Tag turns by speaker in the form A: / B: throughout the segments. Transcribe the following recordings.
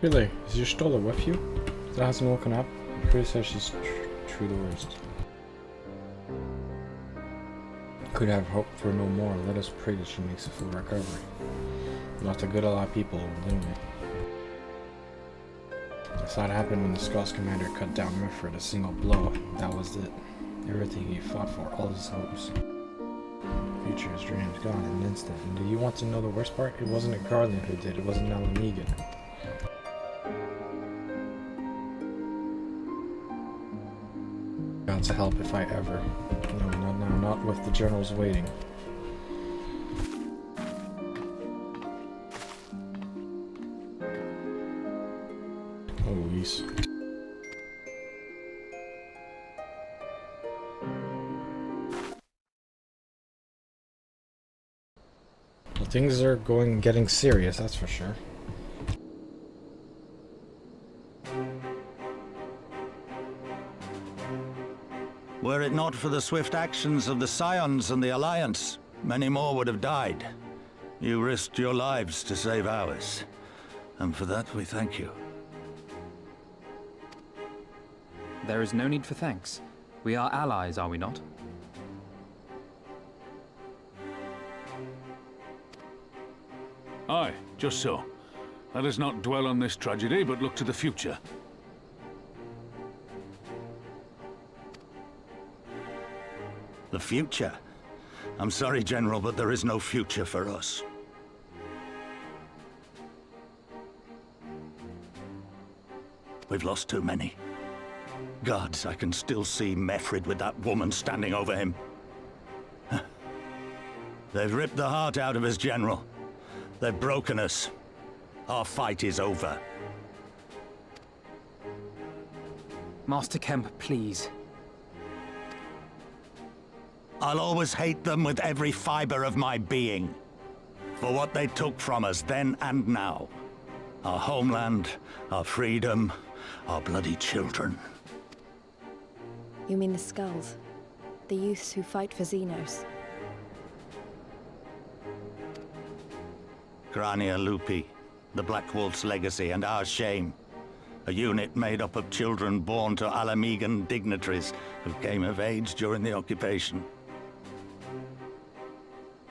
A: Really? Is your Stola with you? That hasn't woken up? I'm pretty sure she's true the worst. Could have hope for no more. Let us pray that she makes a full recovery. Lost a good a lot of people, didn't we? I saw it happen when the Skull's commander cut down Mifrid a single blow. That was it. Everything he fought for, all his hopes. Future, his dreams, gone in an instant. And do you want to know the worst part? It wasn't a Guardian who did, it wasn't Alamegan. God's help if I ever. No, not with the generals waiting. Oh, Luis. Well, things are getting serious, that's for sure.
B: Were it not for the swift actions of the Scions and the Alliance, many more would have died. You risked your lives to save ours, and for that we thank you.
C: There is no need for thanks. We are allies, are we not?
D: Aye, just so. Let us not dwell on this tragedy, but look to the future.
B: The future? I'm sorry, General, but there is no future for us. We've lost too many. Gods, I can still see Mefrid with that woman standing over him. They've ripped the heart out of us, General. They've broken us. Our fight is over.
C: Master Kemp, please.
B: I'll always hate them with every fiber of my being. For what they took from us then and now. Our homeland, our freedom, our bloody children.
E: You mean the Skulls? The youths who fight for Xenos?
B: Grania Lupi, the Black Wolf's legacy and our shame. A unit made up of children born to Alamegan dignitaries who came of age during the occupation.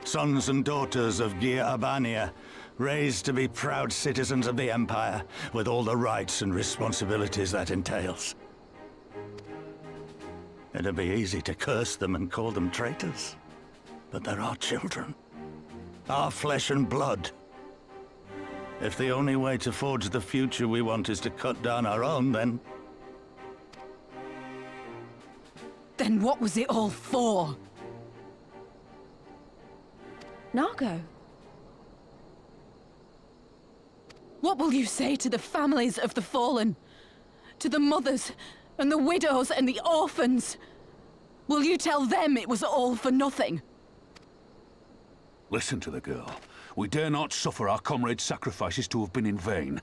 B: Sons and daughters of Gir Abania, raised to be proud citizens of the Empire, with all the rights and responsibilities that entails. It'd be easy to curse them and call them traitors, but they're our children. Our flesh and blood. If the only way to forge the future we want is to cut down our own, then...
F: Then what was it all for?
E: Nargo?
F: What will you say to the families of the fallen? To the mothers, and the widows, and the orphans? Will you tell them it was all for nothing?
D: Listen to the girl. We dare not suffer our comrades' sacrifices to have been in vain.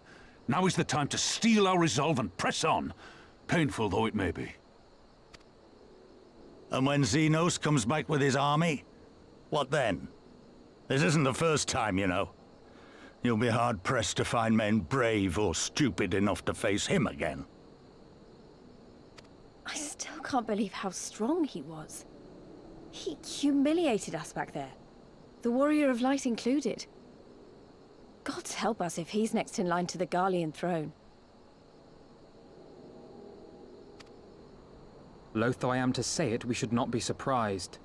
D: Now is the time to steel our resolve and press on, painful though it may be.
B: And when Xenos comes back with his army, what then? This isn't the first time, you know. You'll be hard-pressed to find men brave or stupid enough to face him again.
E: I still can't believe how strong he was. He humiliated us back there. The Warrior of Light included. God help us if he's next in line to the Garlean throne.
C: Loath though I am to say it, we should not be surprised.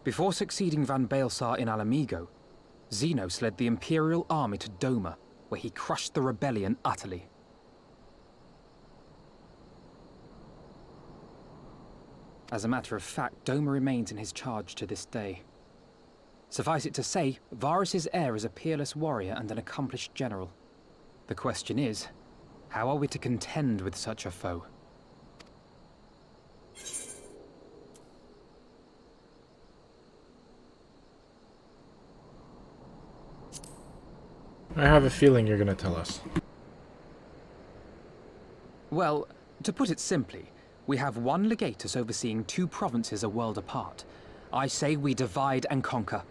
C: Before succeeding Van Baelsar in Alamigo, Xenos led the Imperial army to Doma, where he crushed the rebellion utterly. As a matter of fact, Doma remains in his charge to this day. Suffice it to say, Varus's heir is a peerless warrior and an accomplished general. The question is, how are we to contend with such a foe?
A: I have a feeling you're gonna tell us.
C: Well, to put it simply, we have one legatus overseeing two provinces a world apart. I say we divide and conquer.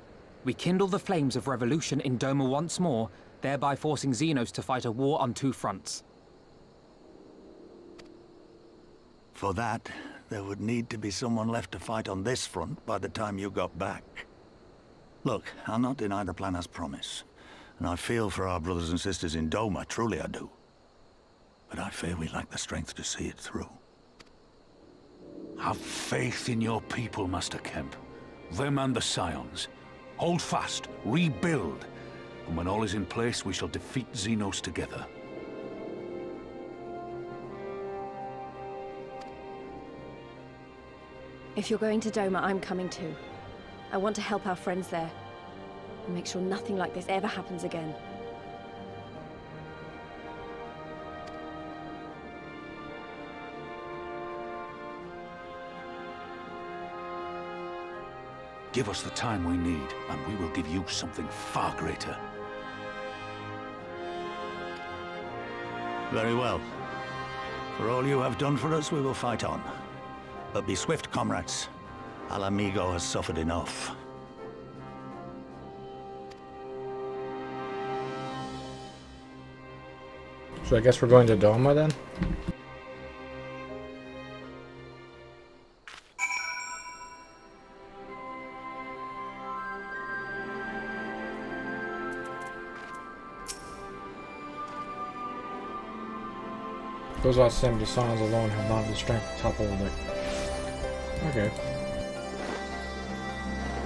C: We kindle the flames of revolution in Doma once more, thereby forcing Xenos to fight a war on two fronts.
B: For that, there would need to be someone left to fight on this front by the time you got back. Look, I'll not deny the plan as promised, and I feel for our brothers and sisters in Doma, truly I do. But I fear we lack the strength to see it through.
D: Have faith in your people, Master Kemp. Them and the Scions. Hold fast, rebuild, and when all is in place, we shall defeat Xenos together.
E: If you're going to Doma, I'm coming too. I want to help our friends there, and make sure nothing like this ever happens again.
D: Give us the time we need, and we will give you something far greater.
B: Very well. For all you have done for us, we will fight on. But be swift, comrades. Al Amigo has suffered enough.
A: So I guess we're going to Doma then? Those without 70 Scions alone have not the strength to topple the... Okay.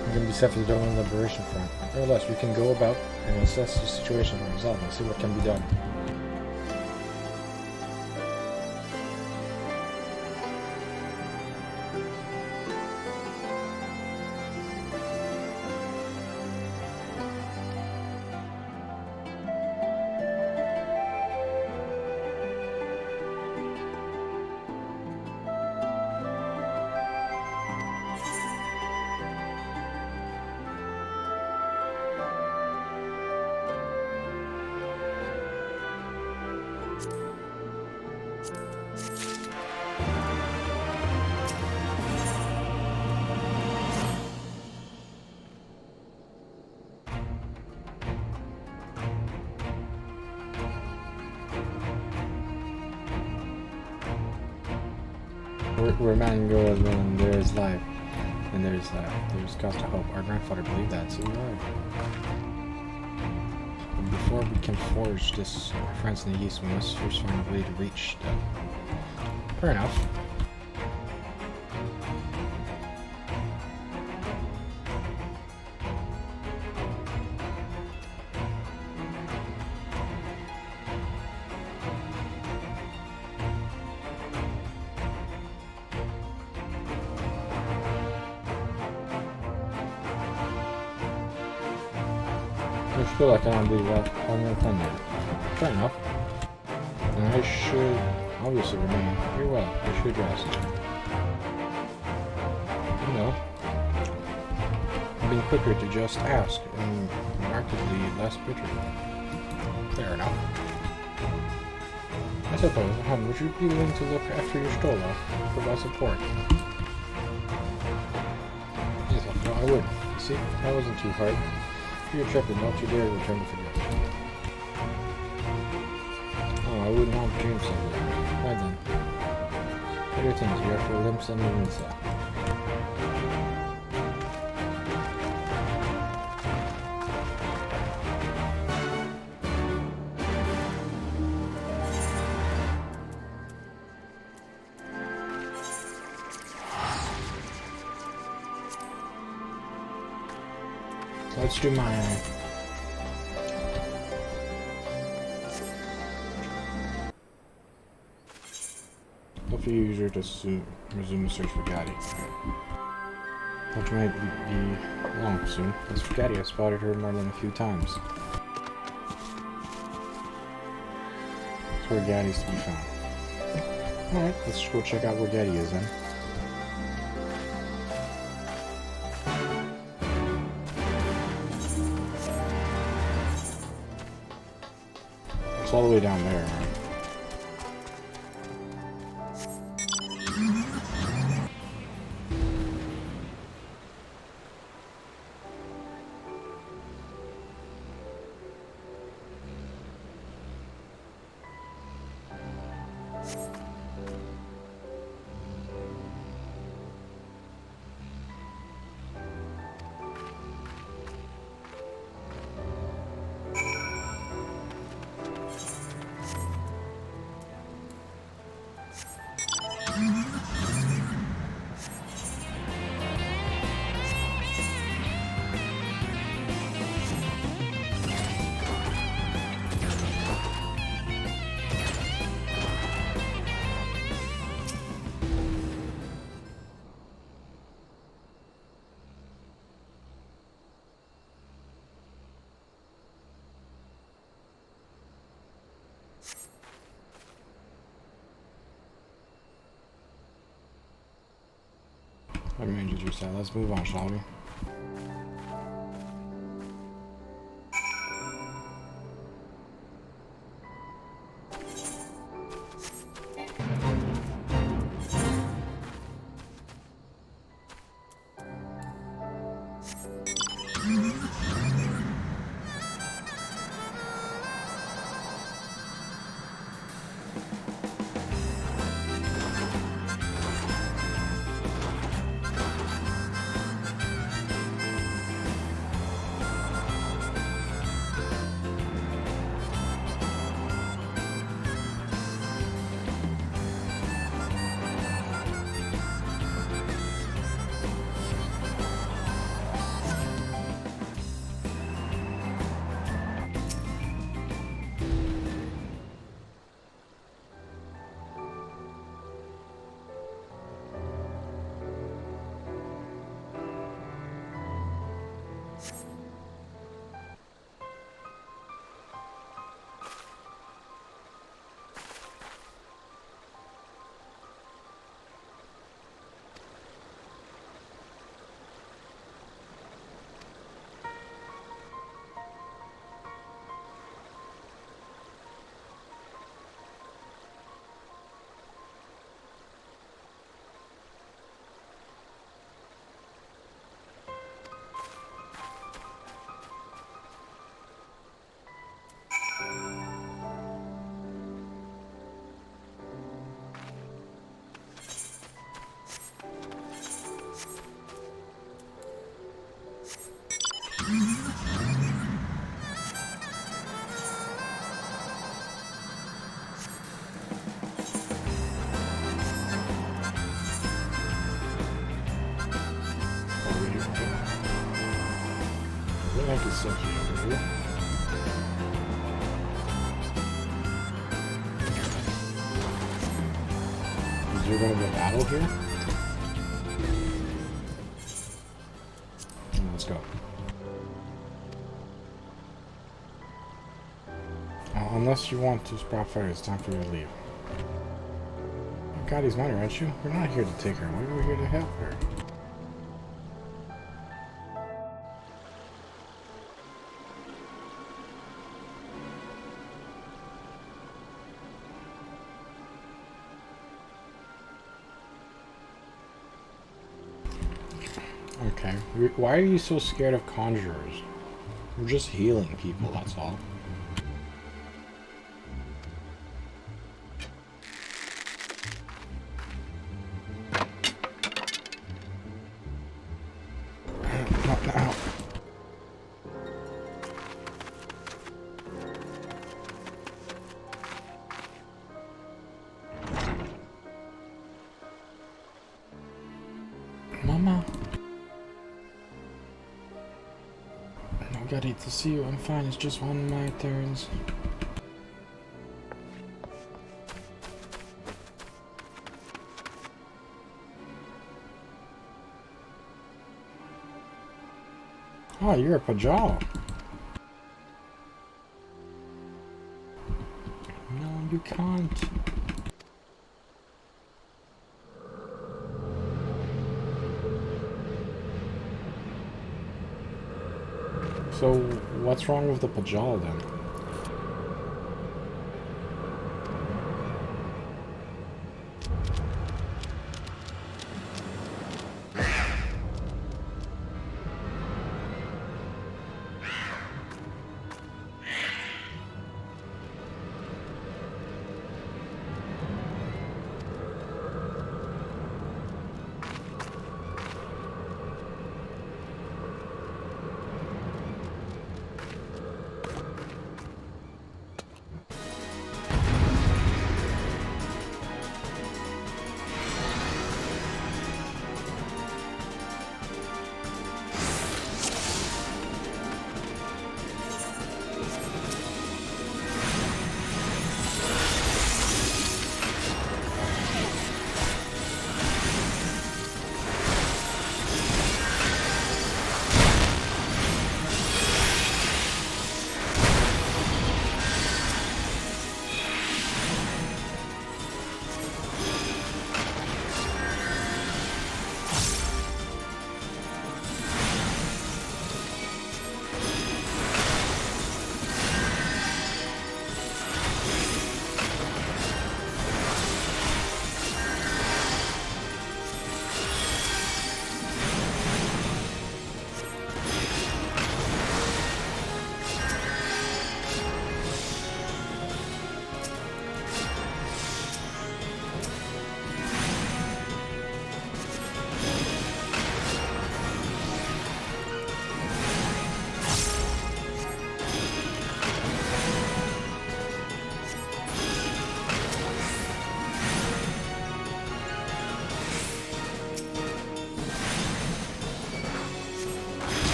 A: We're going to be set for the Doma Liberation Front. Nevertheless, we can go about and assess the situation for ourselves and see what can be done. Where man goes when there is life, and there's cause to hope. Our grandfather believed that, so we are. But before we can forge this friends in the East, we must first find a way to reach them. Fair enough. I feel like I don't believe that I'm gonna come there. Fair enough. And I should obviously remain very well. I should rest. You know, being quicker to just ask and markedly less bitter. Fair enough. I suppose, would you be willing to look after your Stola, provide support? Yes, I would. You see, that wasn't too hard. You're tripping, don't you dare return to forget. Oh, I wouldn't want to dream something. Why then? Better things here for limps and inside. Let's do mine. Hopefully user to resume the search for Gatti. Which might be long soon. As for Gatti, I've spotted her more than a few times. That's where Gatti's to be found. Alright, let's go check out where Gatti is then. It's all the way down there, right? I mean, you just said, let's move on, shall we? What the heck is Sophie over here? Is there going to be a battle here? Let's go. Unless you want to sprout fire, it's time for you to leave. God, he's mine, aren't you? We're not here to take her. We're here to help her. Okay. Why are you so scared of conjurers? We're just healing people, that's all. Not now. Mama. I gotta to see you. I'm fine. It's just one of my turns. Oh, you're a Pajal. No, you can't. So, what's wrong with the Pajal then?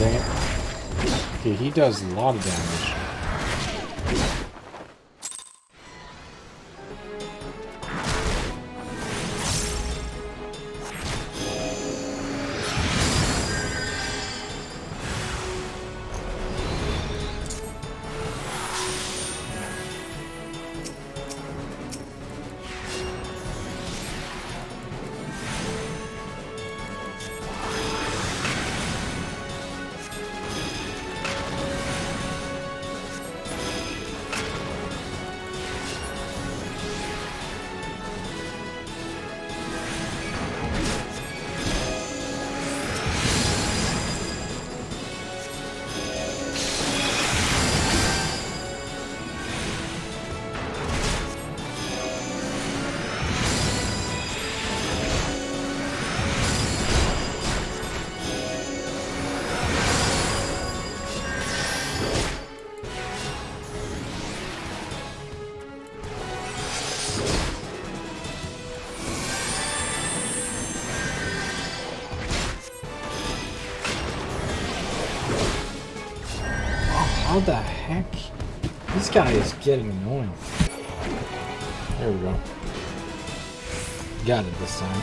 A: dang it. Okay, he does a lot of damage. How the heck? This guy is getting annoying. There we go. Got it this time.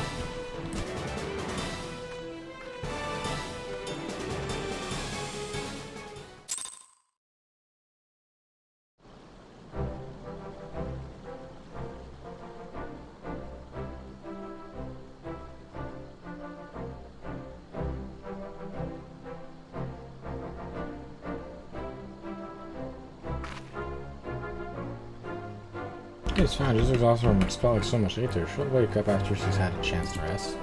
A: It's fine, just exhausted from expelling so much Aether. She'll wake up after she's had a chance to rest.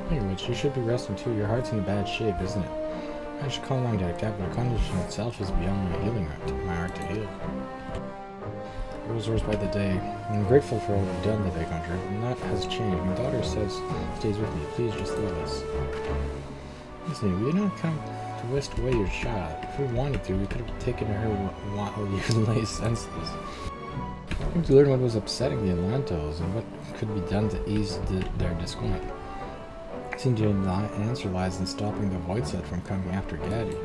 A: Speaking of which, you should be resting too. Your heart's in bad shape, isn't it? I should calm down like that, but the condition itself is beyond my healing art. My art to heal. It grows worse by the day. I'm grateful for all you've done today, Conjure, and that has changed. My daughter stays with me. Please just leave us. Listen, we did not come to waste away your child. If we wanted to, we could have taken her while you lay senseless. I came to learn what was upsetting the Atlantos and what could be done to ease their disquiet. It seemed the answer lies in stopping the Voidset from coming after Gaddy.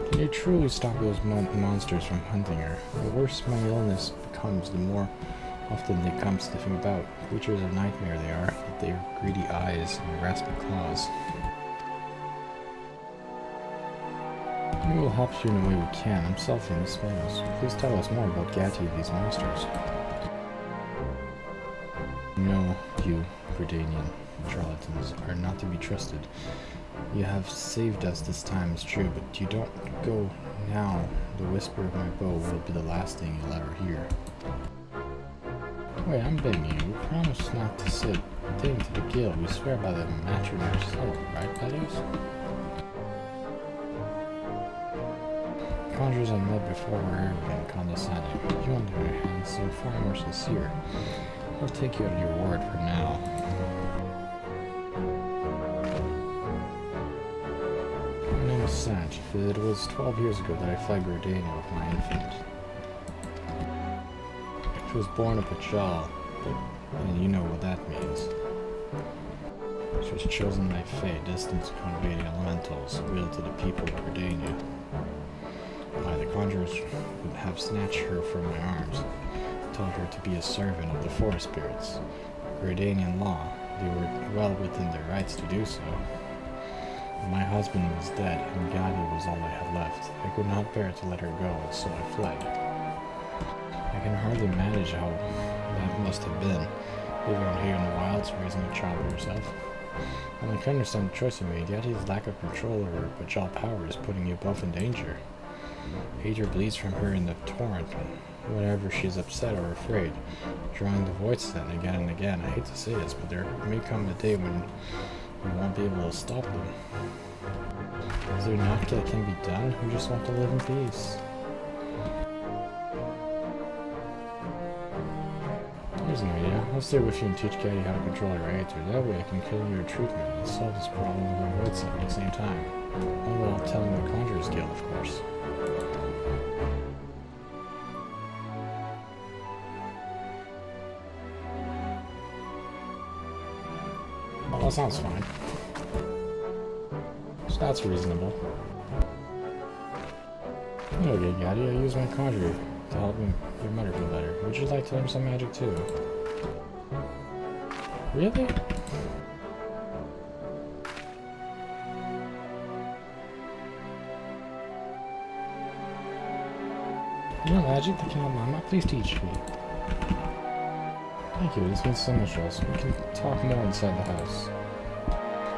A: Can you truly stop those monsters from hunting her? The worse my illness becomes, the more often they come sniffing about. Creatures of nightmare they are, with their greedy eyes and grasping claws. We will help you in the way we can. I'm Selphie, Miss Famous. Please tell us more about Gatti and these monsters. No, you, Verdanian charlatans, are not to be trusted. You have saved us this time, it's true, but you don't go now. The whisper of my bow will be the last thing you'll ever hear. Wait, I'm begging you. We promise not to say a thing to the guild. We swear by the matrimony soul, right, buddies? Conjurers I met before were arrogant and condescending. You, on the other hand, seem far more sincere. I'll take you at your word for now. My name is Sanch. It was 12 years ago that I fled Gordania with my infant. She was born a Pachal, and you know what that means. She was chosen by fate, destined to convey the elementals, will to the people of Gordania. The conjurers would have snatched her from my arms, taught her to be a servant of the forest spirits. Gordanian law, they were well within their rights to do so. My husband was dead, and Gadi was all I had left. I could not bear to let her go, and so I fled. I can hardly manage how that must have been, living out here in the wilds, raising a child by herself. I can understand the choice you made, yet his lack of control over her Pachal power is putting you both in danger. Aether bleeds from her in the torrent whenever she's upset or afraid, drawing the Voidset again and again. I hate to say this, but there may come a day when you won't be able to stop them. Is there not that can be done? We just want to live in peace. Here's an idea. I'll stay with you and teach Gaddy how to control her Aether. That way I can kill your treatment and solve this problem with my Voidset at the same time. All while telling the Conjurers Guild, of course. Well, that sounds fine. So that's reasonable. Okay, Gaddy, I use my conjurer to help your mother feel better. Would you like to learn some magic too? Really? You know magic that can help Mama? Please teach me. Thank you, this means so much to us. We can talk more inside the house.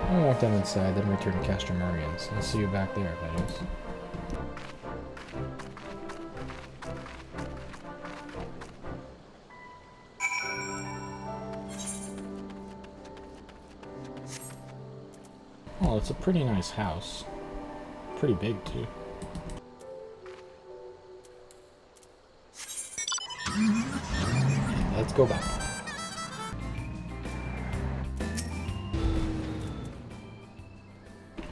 A: I'll walk them inside, then return to Cactuar. I'll see you back there, Vedos. Oh, it's a pretty nice house. Pretty big, too. Let's go back.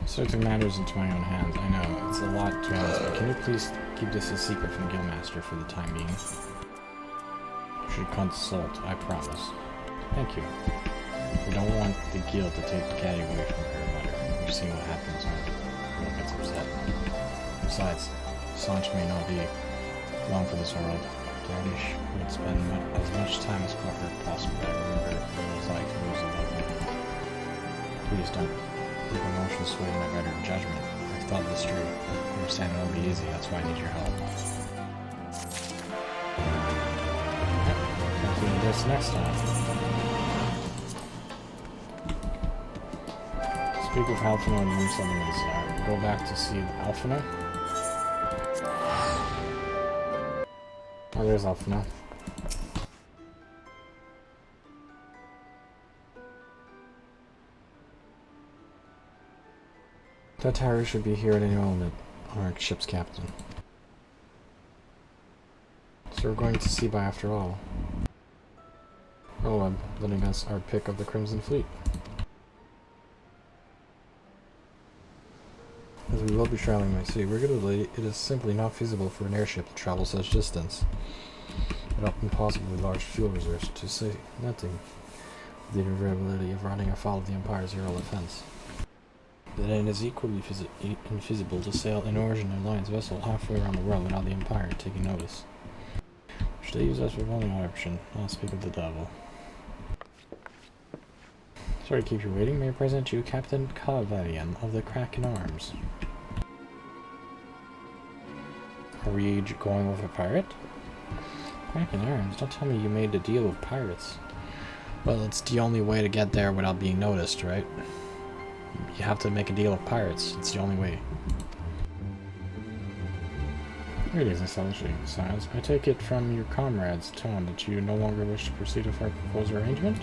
A: So I took matters into my own hands. I know, it's a lot to ask, but can you please keep this a secret from the Guildmaster for the time being? You should consult, I promise. Thank you. We don't want the Guild to take the caddy away from her mother. We've seen what happens when one gets upset. Besides, Sanch may not be long for this world. Daddy would spend as much time as clever as possible. I remember what it was like to lose a loved one. Please don't leave emotions sway my better judgment. I've thought this through. Understand it won't be easy, that's why I need your help. Continue this next time. Speak with Alphina and Moon Summons. Go back to see Alphina. Oh, there's Alphina. That tower should be here at any moment. Our ship's captain. So we're going to Sea by after all. Oh, letting us our pick of the Crimson Fleet. As we will be traveling by sea, regularly it is simply not feasible for an airship to travel such distance. Without impossibly large fuel reserves, to say nothing of the inevitability of running afoul of the Empire's aerial defense. Then it is equally infeasible to sail an Origin Alliance vessel halfway around the world without the Empire taking notice. Should they use us for only option? I'll speak of the devil. Sorry to keep you waiting. May I present you Captain Cavalian of the Kraken Arms. Are we going with a pirate? Kraken Arms? Don't tell me you made a deal with pirates. Well, it's the only way to get there without being noticed, right? You have to make a deal with pirates. It's the only way. Greetings, establishing signs. I take it from your comrade's tone that you no longer wish to proceed with our proposed arrangement?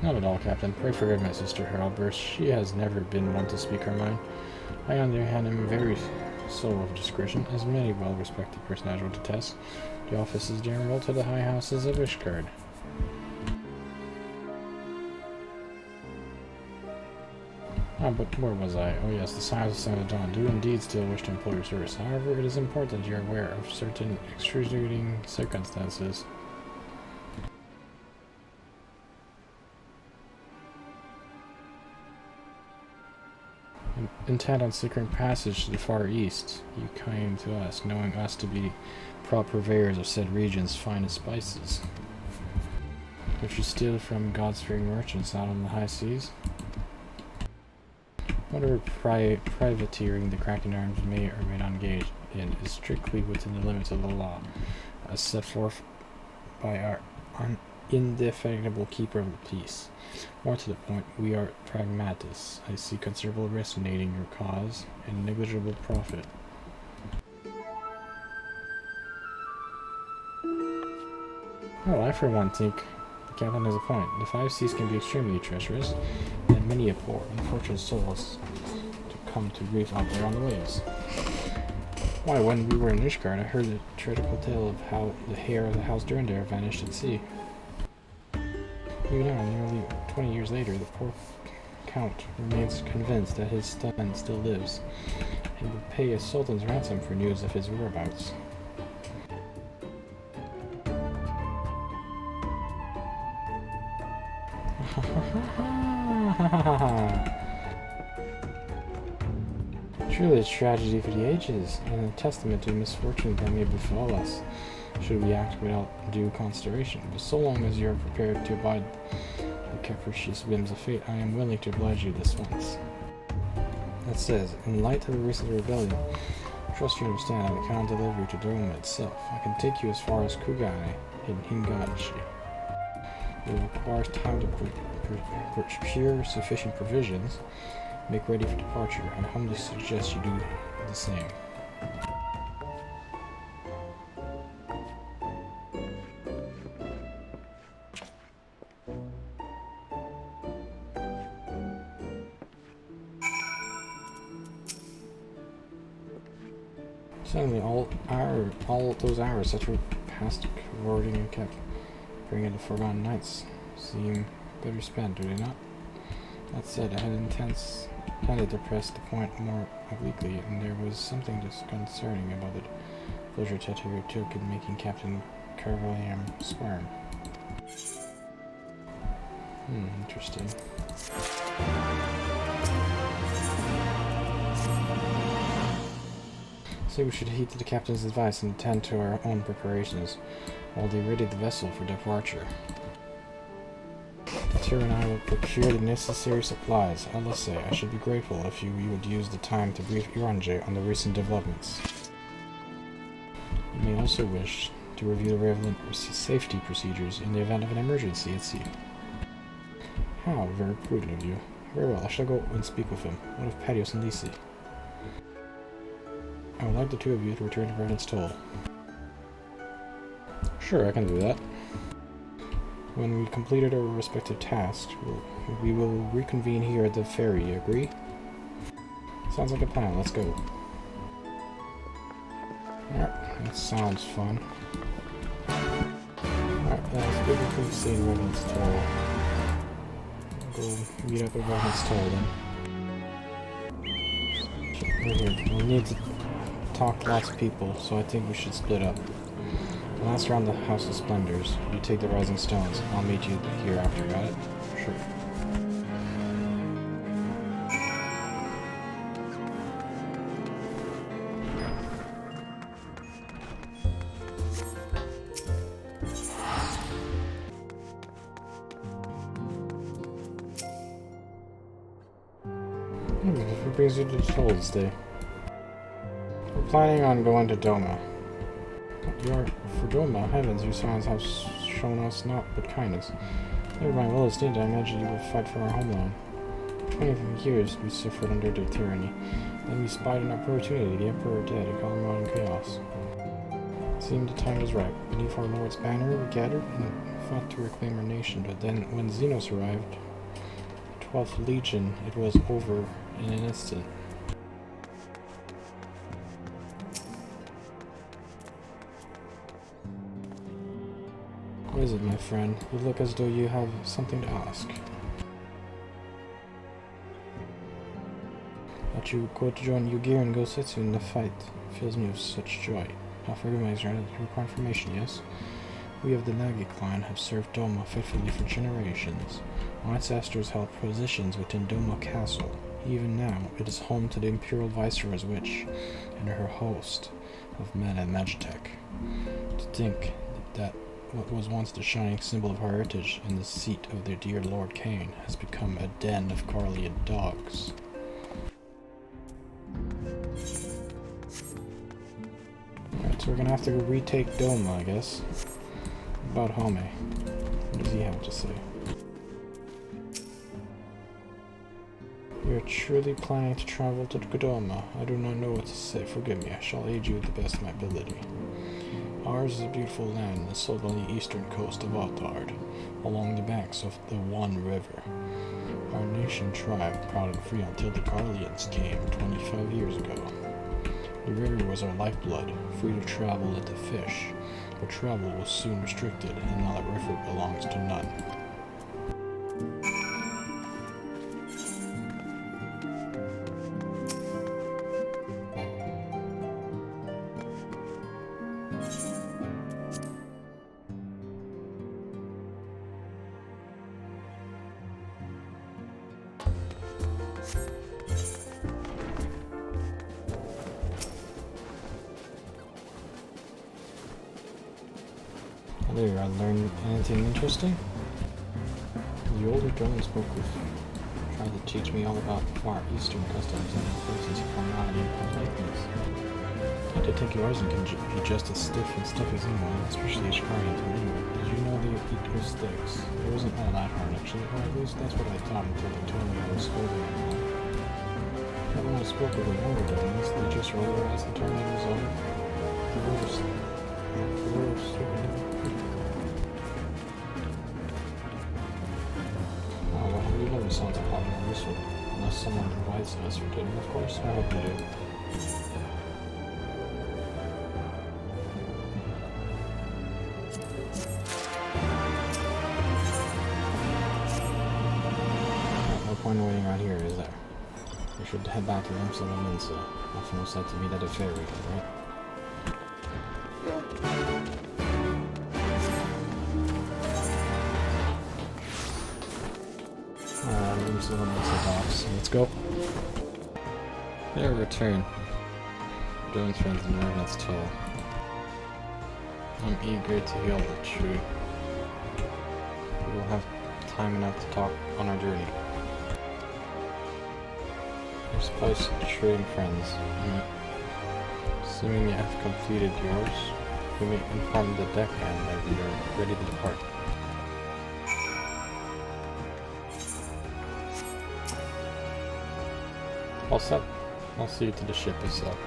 A: Not at all, Captain. Pray forgive my sister, her outburst. She has never been one to speak her mind. I, on the other hand, am very slow of discretion, as many well-respected personages would attest. The office is general to the high houses of Ishgard. Ah, but where was I? Oh yes, the signs of Son of Dawn do indeed still wish to employ your service. However, it is important you're aware of certain extenuating circumstances. Intent on securing passage to the Far East, you came to us, knowing us to be proud purveyors of said region's finest spices. Would you steal from God-fearing merchants out on the high seas? Whatever privateering the Kraken Arms may or may not engage in is strictly within the limits of the law, as set forth by our indefatigable keeper of the peace. More to the point, we are pragmatists. I see considerable risk in aiding your cause, and negligible profit. Well, I for one think the captain has a point. The five seas can be extremely treacherous, and many a poor, unfortunate soul has to come to grief out there on the waves. Why, when we were in Ishgard, I heard the tragical tale of how the heir of the House Durandar vanished at sea. Even now, nearly 20 years later, the poor Count remains convinced that his son still lives, and will pay a sultan's ransom for news of his whereabouts. Truly a tragedy for the ages, and a testament to misfortune that may befall us, should we act without due consideration. But so long as you are prepared to abide the capricious whims of fate, I am willing to oblige you this once. That says, in light of the recent rebellion, I trust you understand that I cannot deliver you to Doma itself. I can take you as far as Kugane in Hingachi. It will require time to procure sufficient provisions. Make ready for departure. I humbly suggest you do the same. Suddenly, all those hours that were passed cavorting and kept bringing the forgotten nights seem better spent, do they not? That said, I had depressed the point more obliquely, and there was something disconcerting about the pleasure Teteru took in making Captain Carvalliam squirm. Interesting. So we should heed to the captain's advice and attend to our own preparations while they ready the vessel for departure. Tyr and I will procure the necessary supplies. Say, I should be grateful if you would use the time to brief Iranje on the recent developments. You may also wish to review the relevant safety procedures in the event of an emergency at sea. How very prudent of you. Very well, I shall go and speak with him. What of Patios and Lisi? I would like the two of you to return to Revenant's Toll. Sure, I can do that. When we completed our respective tasks, we will reconvene here at the ferry, you agree? Sounds like a plan, let's go. Alright, that sounds fun. Alright, let's go to the scene Revenant's Toll. Go meet up at Revenant's Toll then. We're here. We'll need to talk to lots of people, so I think we should split up. Last around the House of Splendors, you take the Rising Stones. I'll meet you here after, got it? Sure. What brings you to the Toll this day? We're planning on going to Doma. For Doma, heavens, your scions have shown us naught but kindness. Never mind, well esteemed, I imagine you will fight for our homeland. For 20 years we suffered under their tyranny. Then we spied an opportunity, the Emperor dead, a Kalmar in chaos. It seemed the time was right. Beneath our Lord's banner, we gathered and fought to reclaim our nation, but then when Xenos arrived, the 12th Legion, it was over in an instant. What is it, my friend? You look as though you have something to ask. That you go to join Yugir and Gosetsu in the fight fills me with such joy. Now forgive my ignorance, your confirmation, yes? We of the Nagi clan have served Doma faithfully for generations. Our ancestors held positions within Doma Castle. Even now, it is home to the Imperial Viceroy's witch and her host of men and Magitech. To think that what was once the shining symbol of heritage and the seat of their dear Lord Cain has become a den of Carlian dogs. Alright, so we're gonna have to go retake Doma, I guess. About Home. What does he have to say? You are truly planning to travel to Doma. I do not know what to say. Forgive me, I shall aid you with the best of my ability. Ours is a beautiful land nestled on the eastern coast of Otard, along the banks of the One River. Our nation thrived proud and free until the Garleans came 25 years ago. The river was our lifeblood, free to travel and to fish, but travel was soon restricted, and now that river belongs to none. There, I learned anything interesting? The older gentleman spoke with, tried to teach me all about far eastern customs and the importance of formality and politeness. I did think yours and can be just as stiff and stuff as anyone, especially as Guardians of England. Did you know they eat with sticks? It wasn't all that hard, actually, or at least that's what I thought until they told me I was holding it wrong. But when I spoke with the younger gentlemen, they just rolled their eyes and told me it was all the word of stupid. Oh, well, relearning sounds a lot more useful, unless someone provides us for dinner, of course. I hope you do. No point in waiting around here, is there? We should head back to Amsterdam and Nothing was said to me that a fair weekend, right? So let's go. Their return. Doing's friends and Revenant's toll. I'm eager to heal the tree. We will have time enough to talk on our journey. You're supposed to train friends. Assuming you have completed yours, you may inform the deckhand that we are ready to depart. All set. I'll see you to the ship itself.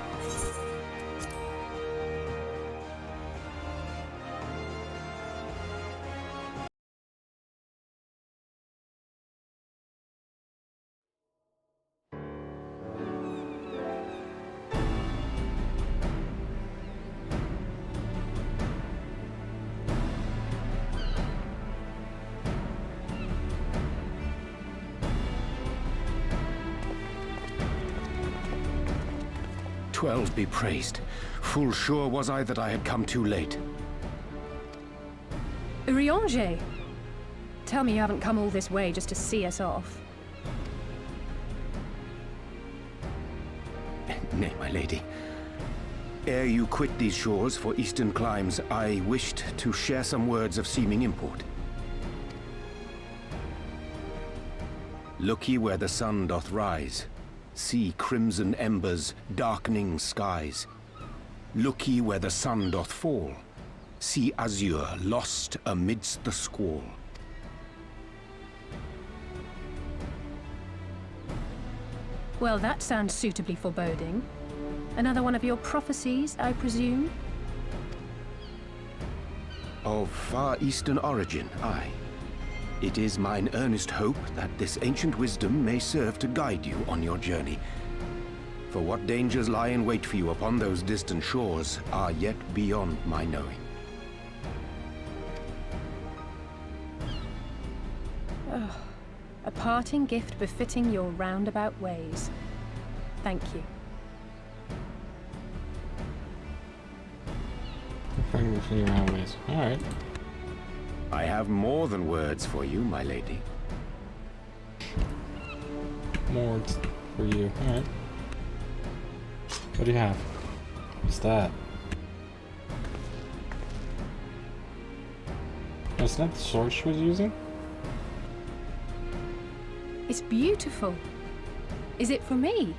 G: XII be praised. Full sure was I that I had come too late.
E: Urianger! Tell me you haven't come all this way just to see us off.
G: Nay, my lady. Ere you quit these shores for eastern climes, I wished to share some words of seeming import. Look ye where the sun doth rise. See crimson embers, darkening skies. Look ye where the sun doth fall. See azure lost amidst the squall.
E: Well, that sounds suitably foreboding. Another one of your prophecies, I presume?
G: Of far eastern origin, aye. It is mine earnest hope that this ancient wisdom may serve to guide you on your journey. For what dangers lie in wait for you upon those distant shores are yet beyond my knowing.
E: Oh, a parting gift befitting your roundabout ways. Thank you.
A: Alright.
G: I have more than words for you, my lady.
A: More words for you. Alright. What do you have? What's that? Is that the sword she was using?
E: It's beautiful. Is it for me?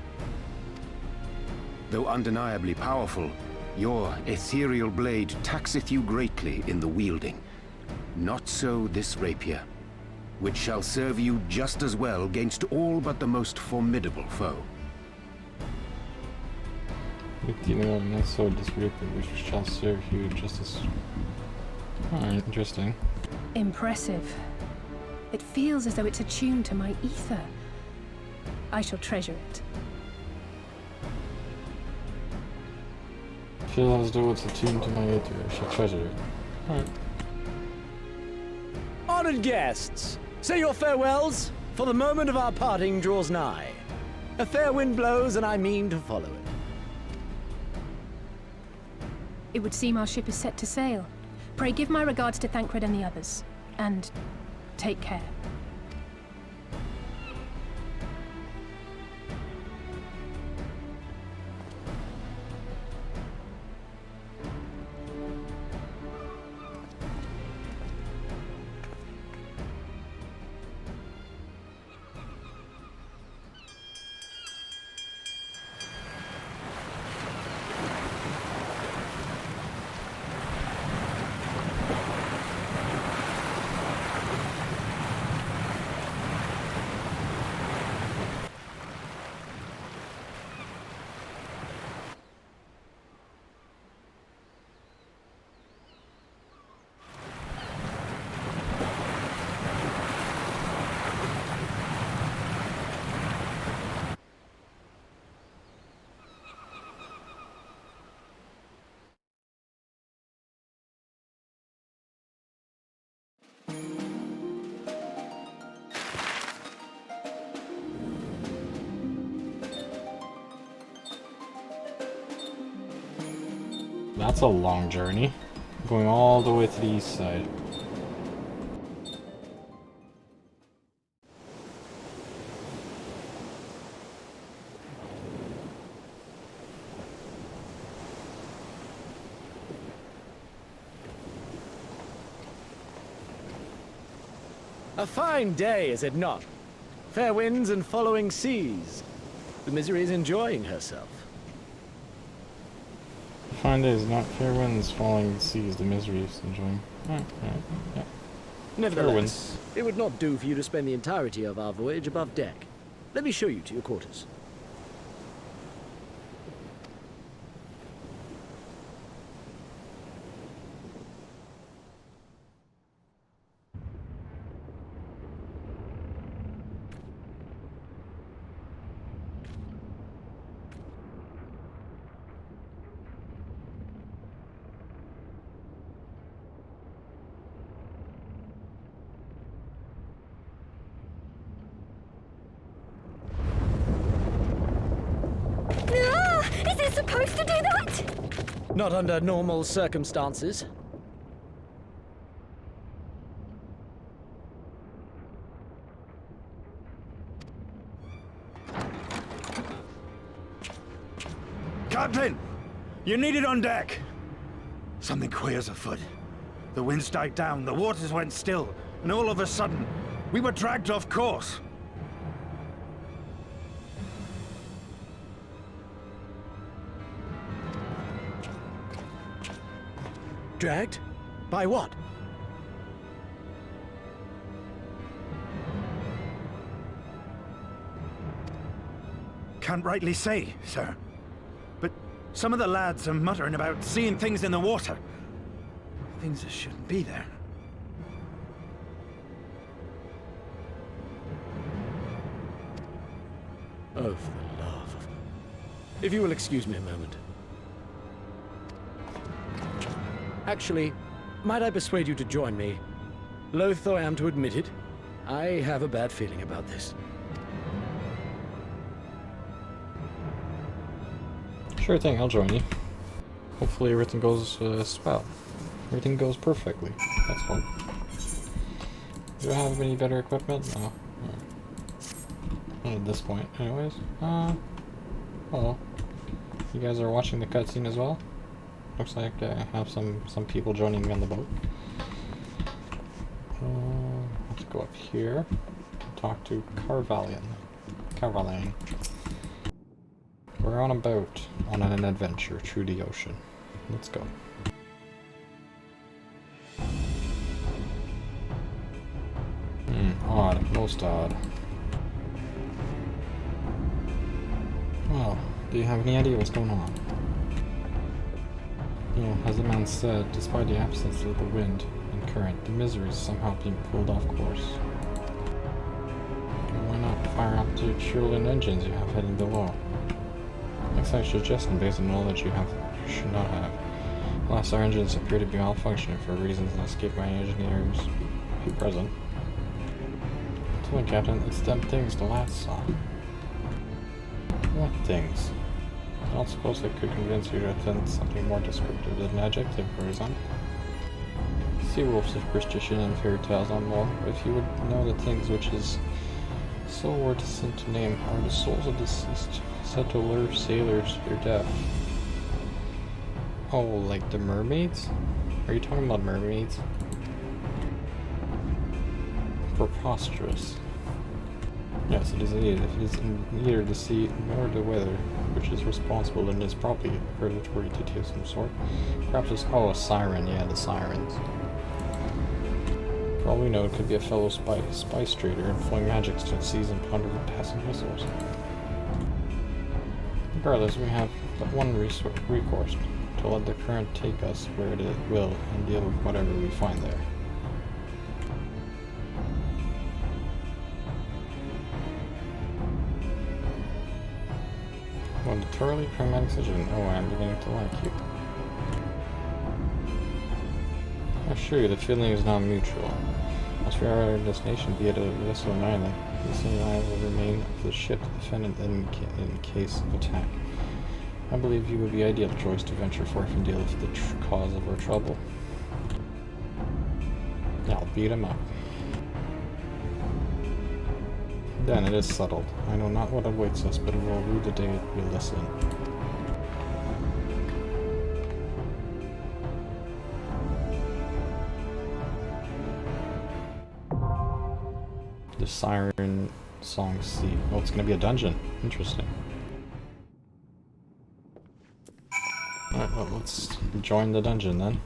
G: Though undeniably powerful, your ethereal blade taxeth you greatly in the wielding. Not so this rapier, which shall serve you just as well against all but the most formidable foe.
A: Not so this rapier, which shall serve you just as... Alright, interesting.
E: Impressive. It feels as though it's attuned to my ether. I shall treasure it.
A: Feel as though it's attuned to my Aether. I shall treasure it. Alright.
H: Honored guests, say your farewells, for the moment of our parting draws nigh. A fair wind blows, and I mean to follow it.
E: It would seem our ship is set to sail. Pray give my regards to Thancred and the others. And take care.
A: that's a long journey. Going all the way to the east side.
H: A fine day, is it not? Fair winds and following seas. The Misery is enjoying herself.
A: Fine days, not fair winds, falling the seas, the Misery is enjoying. Yeah.
H: Nevertheless, it would not do for you to spend the entirety of our voyage above deck. Let me show you to your quarters.
E: Is it supposed to do that?
H: Not under normal circumstances.
G: Captain! You're needed on deck! Something queer's afoot. The winds died down, the waters went still, and all of a sudden, we were dragged off course.
H: Dragged? By what?
G: Can't rightly say, sir. But some of the lads are muttering about seeing things in the water. Things that shouldn't be there.
H: Oh, for the love of... If you will excuse me a moment. Actually, might I persuade you to join me? Loath though I am to admit it, I have a bad feeling about this.
A: Sure thing, I'll join you. Hopefully everything goes well. Everything goes perfectly. That's all. Do I have any better equipment? No. Not at this point, anyways. Well, you guys are watching the cutscene as well? Looks like I have some people joining me on the boat. Let's go up here and talk to Carvalian. We're on a boat on an adventure through the ocean. Let's go. Odd. Most odd. Well, do you have any idea what's going on? Well, as the man said, despite the absence of the wind and current, the Misery is somehow being pulled off course. Why not fire up the Churlin engines you have heading below? Excellent suggestion based on knowledge you should not have. Alas, our engines appear to be malfunctioning for reasons that escape my engineers at present. Tell me, Captain, it's them things the lads saw. What things? I don't suppose I could convince you to attempt something more descriptive than an adjective, for example. Sea-wolves of superstition and fairy tales on more, but if you would know the things which is so worthsome to name are the souls of deceased, said to lure sailors to their death. Oh, like the mermaids? Are you talking about mermaids? Preposterous. Yes, it is indeed. If it is neither the sea nor the weather which is responsible, then it is probably a predatory entity of some sort. Perhaps it's... oh, a siren. Yeah, the sirens. For all we know, it could be a fellow spice trader employing magics to seize and plunder the passing vessels. Regardless, we have but one recourse, to let the current take us where it will and deal with whatever we find there. What a thoroughly pragmatic decision. Oh, I'm beginning to like you. I assure you, the feeling is not mutual. Once we are at our destination, be it a vessel or an island, this and I will remain of the ship to defend it in case of attack. I believe you would be ideal choice to venture forth and deal with the cause of our trouble. I'll beat him up. Then it is settled. I know not what awaits us, but it will rue the day we listen. The Siren Song C. Oh, it's gonna be a dungeon. Interesting. Alright, well, let's join the dungeon then.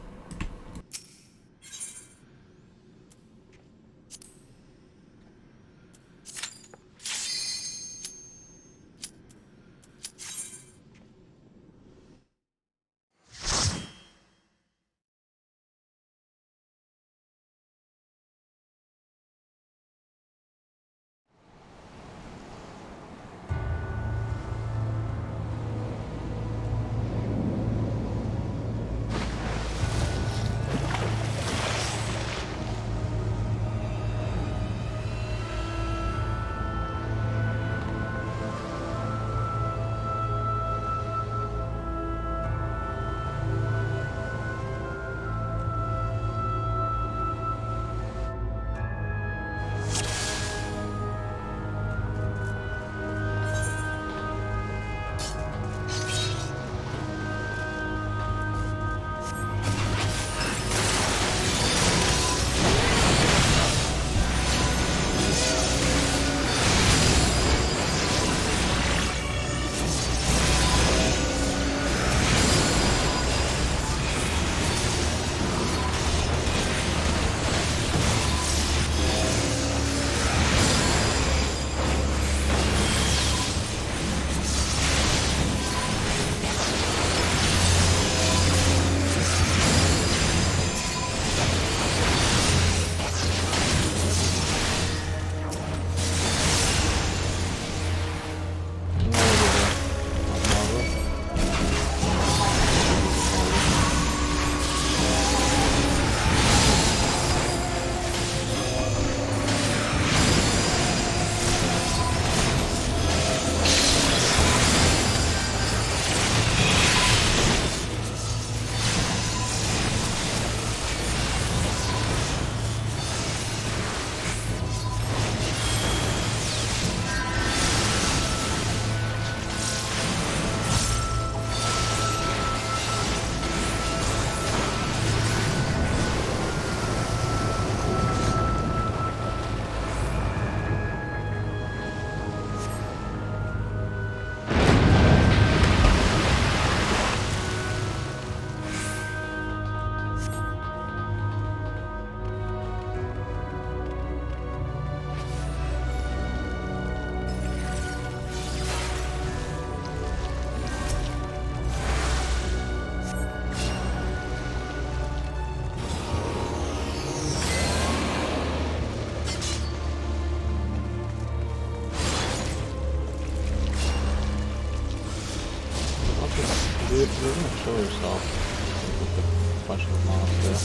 A: You're gonna kill yourself with a bunch of mobs there.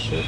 A: shit.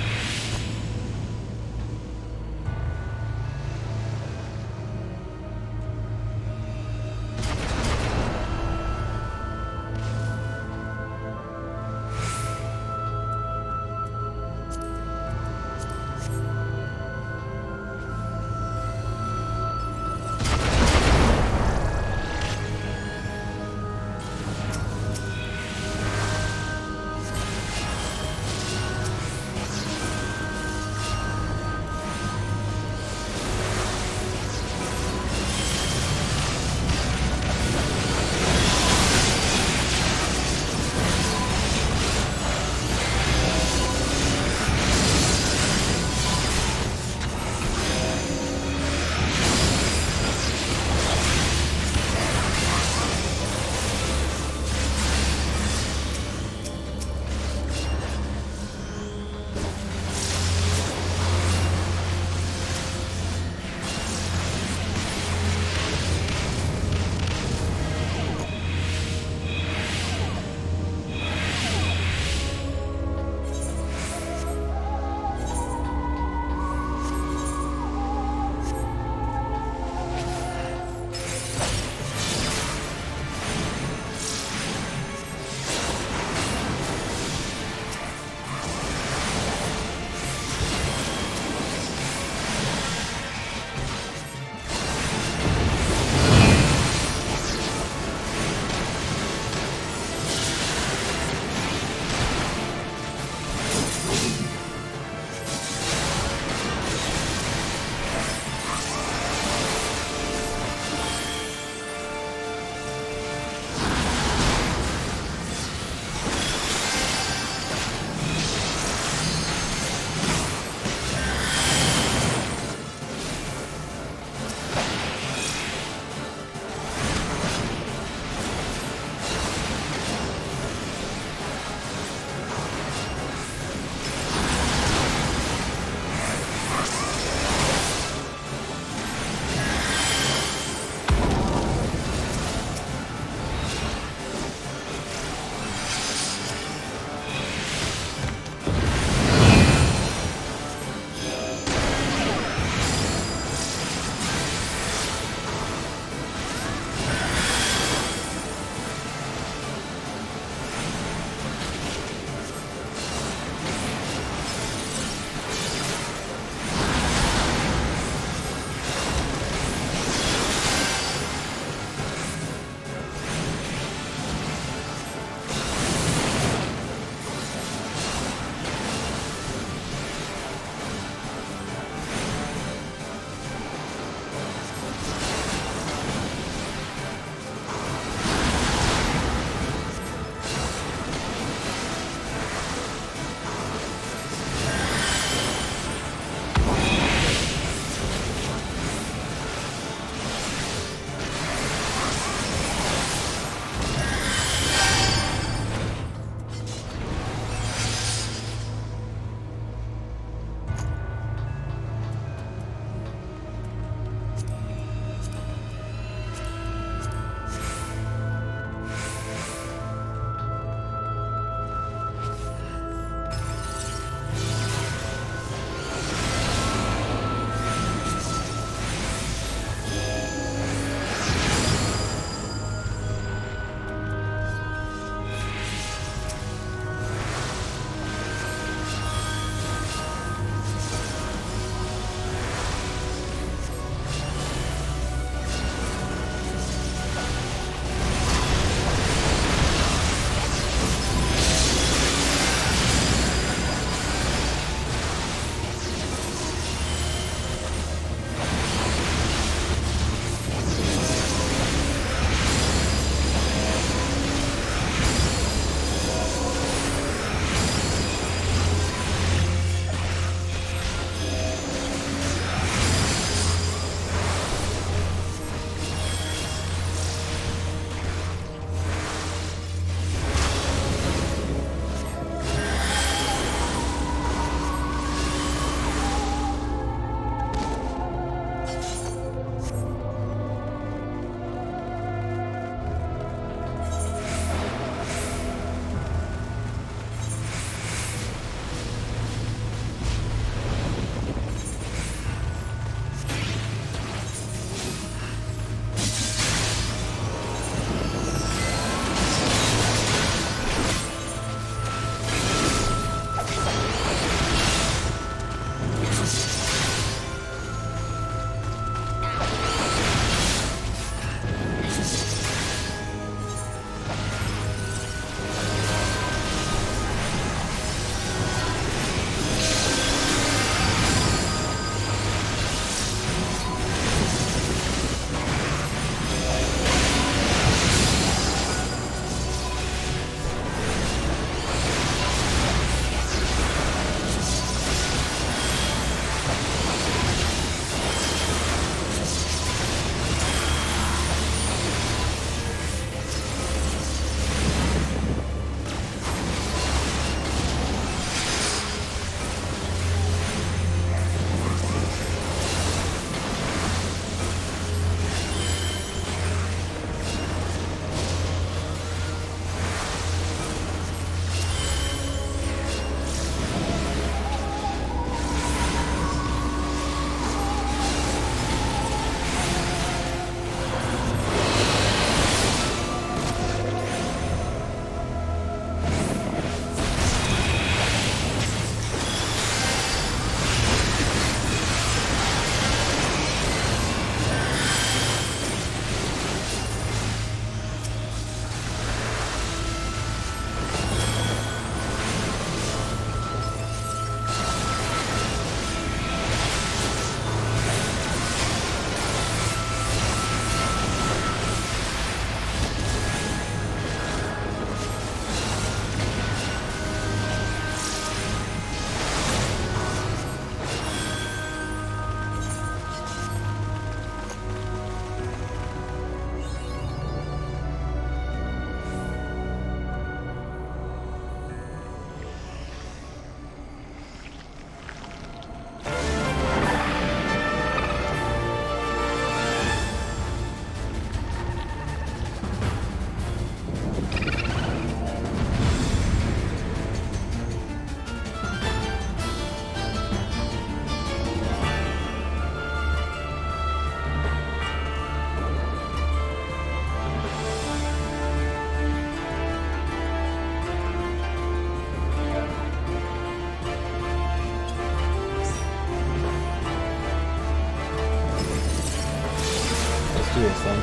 A: this thing.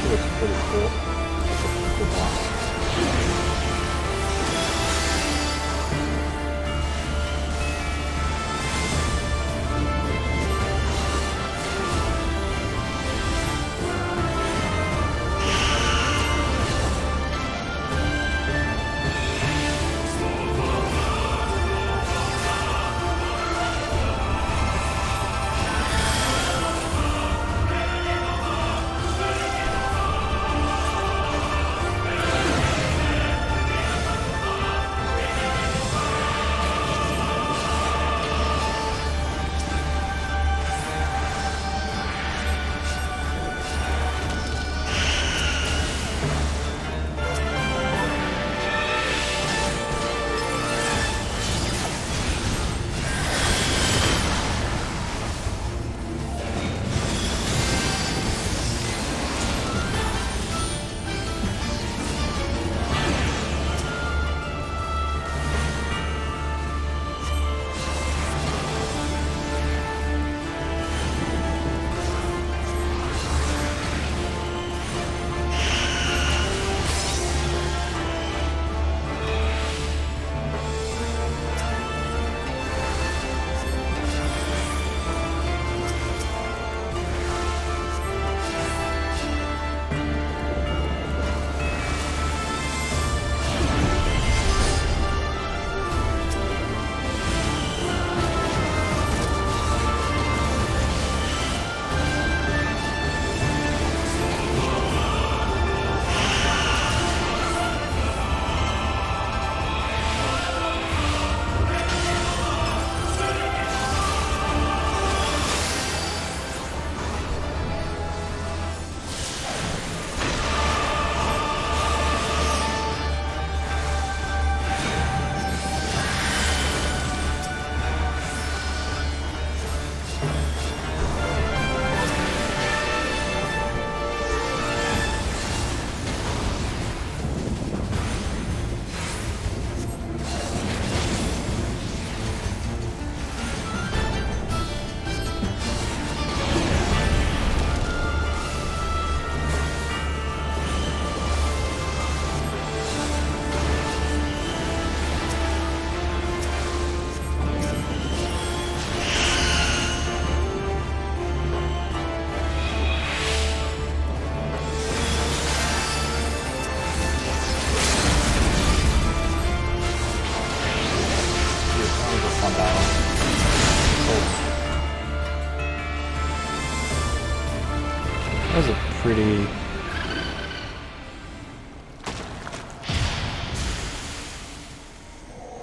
A: It looks pretty cool. It's a cool box. That was a pretty...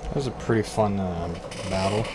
A: That was a pretty fun battle.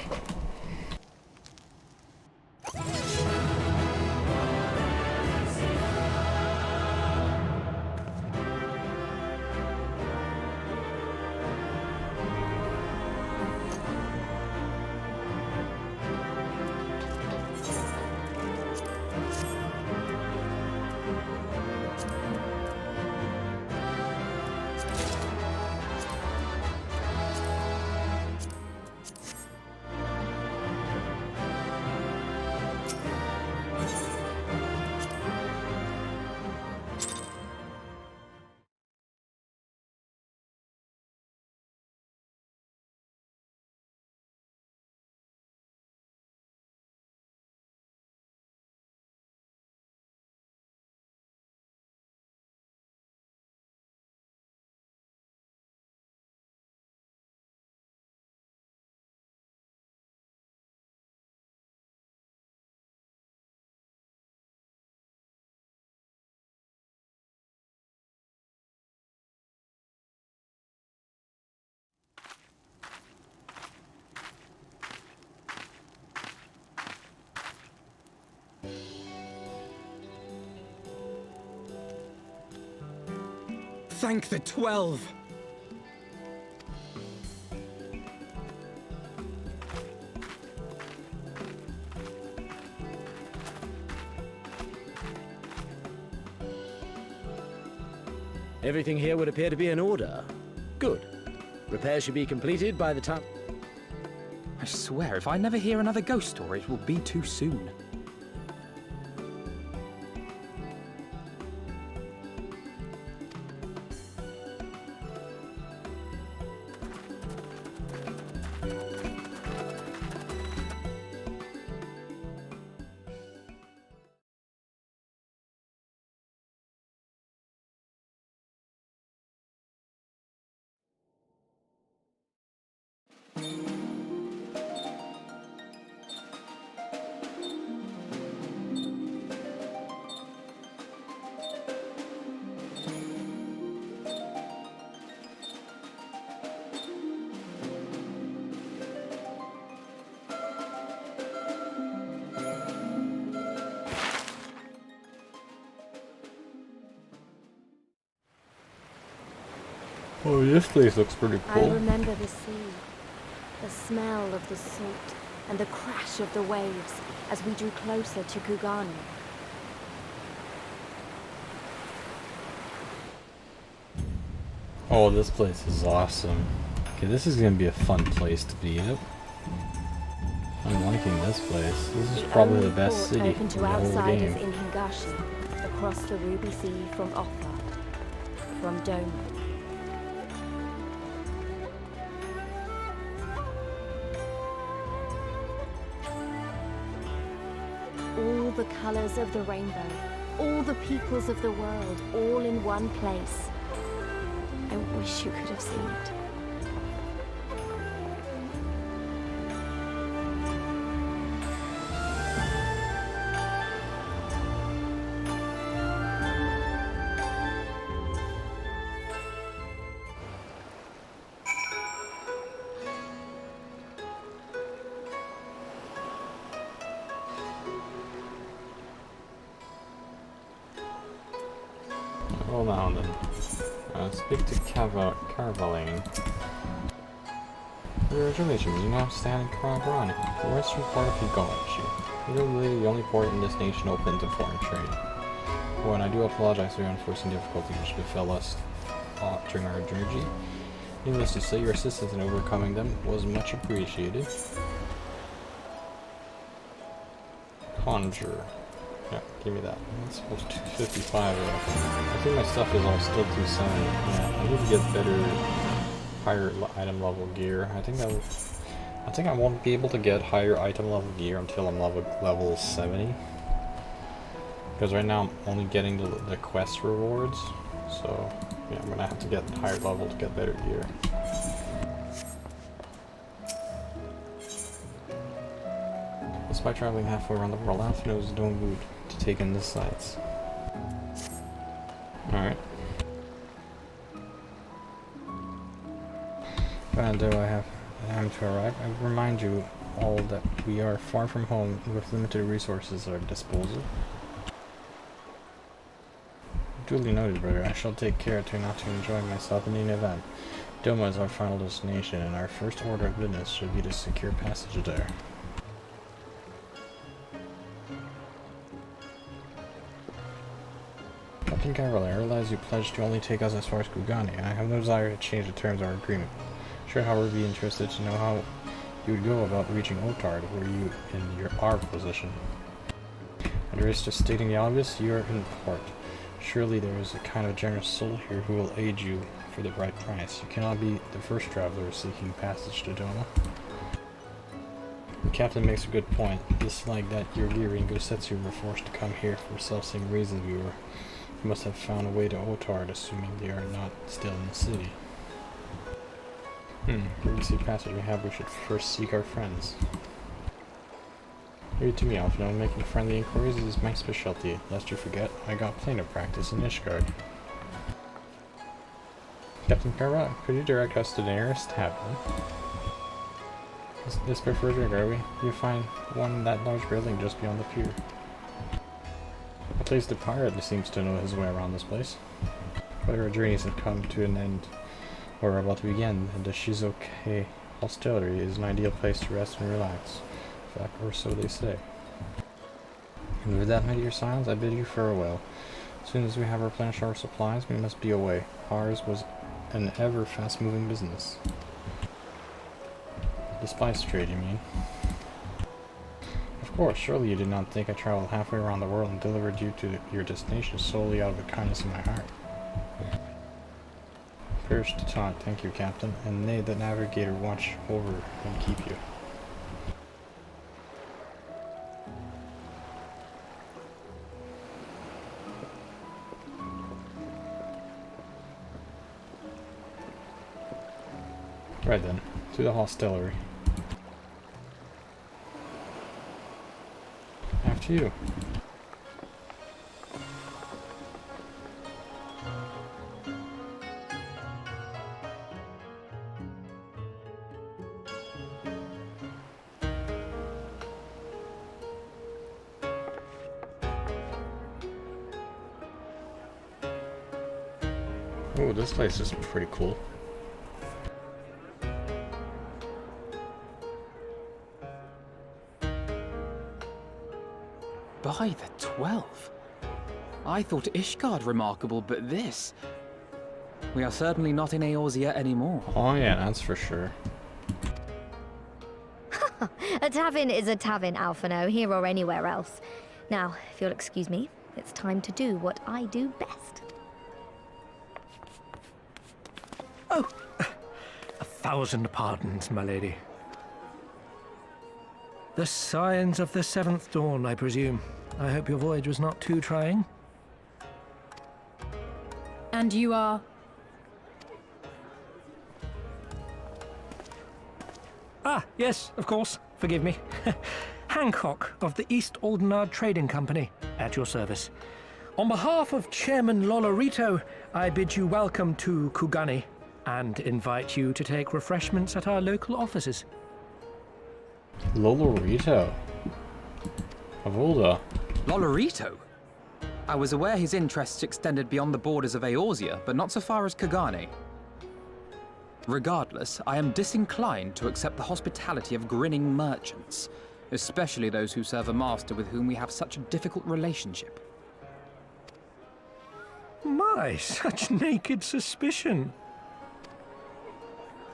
C: Thank the 12!
H: Everything here would appear to be in order. Good. Repairs should be completed by the time...
C: I swear, if I never hear another ghost story, it will be too soon.
A: Oh, this place looks pretty
E: I
A: cool.
E: remember the sea, the smell of the salt, and the crash of the waves as we drew closer to Kugani.
A: Oh, this place is awesome. Okay, this is gonna be a fun place to be in. I'm liking this place. This is probably the best city
E: open
A: in
E: to
A: the whole
E: outsiders
A: game.
E: in Hingashi, across the Ruby Sea from Offa, from Doma. All the colors of the rainbow, all the peoples of the world, all in one place. I wish you could have seen it.
A: Hold on then. Speak to Carvalane. Congratulations, you now stand in Karagrani, the western part of Higalashi. Literally the only port in this nation open to foreign trade. Oh, and I do apologize for the unforeseen difficulties which befell us during our journey. Needless to say, your assistance in overcoming them was much appreciated. Conjure. Yeah, give me that. That's supposed to 255 though. I think my stuff is all still 270. Yeah, I need to get better, higher item level gear. I think I won't be able to get higher item level gear until I'm level 70. Because right now I'm only getting the quest rewards. So yeah, I'm gonna have to get higher level to get better gear. Despite traveling halfway around the world, Aether was no mood to take in the sights. Alright. Though I have time to arrive, I remind you all that we are far from home with limited resources at our disposal. Duly noted, brother. I shall take care not to enjoy myself in the event. Doma is our final destination, and our first order of business should be to secure passage there. Captain Carroll, I realize you pledged to only take us as far as Kugani, and I have no desire to change the terms of our agreement. Sure, however, be interested to know how you would go about reaching Otard were you in our position. At the risk of stating the obvious, you are in port. Surely there is a kind of generous soul here who will aid you for the right price. You cannot be the first traveler seeking passage to Doma. The captain makes a good point. Just like that Yurgiri and Gosetsu were forced to come here for self-same reasons we were. You must have found a way to Otard, assuming they are not still in the city. Emergency passage we have, we should first seek our friends. Leave it to me, Alphino. Making friendly inquiries is my specialty. Lest you forget, I got plenty of practice in Ishgard. Captain Carva, could you direct us to the nearest tavern? This refrigerator, are we? You find one in that large building just beyond the pier. At least the pirate seems to know his way around this place. But our journeys have come to an end, or are about to begin, and the Shizuke hostelry is an ideal place to rest and relax. In fact, or so they say. And with that, my dear scions, I bid you farewell. As soon as we have replenished our supplies, we must be away. Ours was an ever fast-moving business. The spice trade, you mean? Of course, surely you did not think I traveled halfway around the world and delivered you to your destination solely out of the kindness of my heart. Perish to taunt, thank you, Captain, and may the navigator watch over and keep you. Right then, to the hostelry. After you. Oh, this place is pretty cool.
C: By the 12. I thought Ishgard remarkable, but this... We are certainly not in Eorzea anymore.
A: Oh yeah, that's for sure.
I: A tavern is a tavern, Alphino, here or anywhere else. Now, if you'll excuse me, it's time to do what I do best.
J: Oh, 1,000 pardons, my lady. The signs of the 7th dawn, I presume. I hope your voyage was not too trying.
F: And you are?
J: Ah, yes, of course. Forgive me. Hancock of the East Aldenard Trading Company, at your service. On behalf of Chairman Lolorito, I bid you welcome to Kugani and invite you to take refreshments at our local offices.
A: Lolorito. Of Ulda.
C: Lolorito? I was aware his interests extended beyond the borders of Eorzea, but not so far as Kugane. Regardless, I am disinclined to accept the hospitality of grinning merchants, especially those who serve a master with whom we have such a difficult relationship.
J: My, such naked suspicion.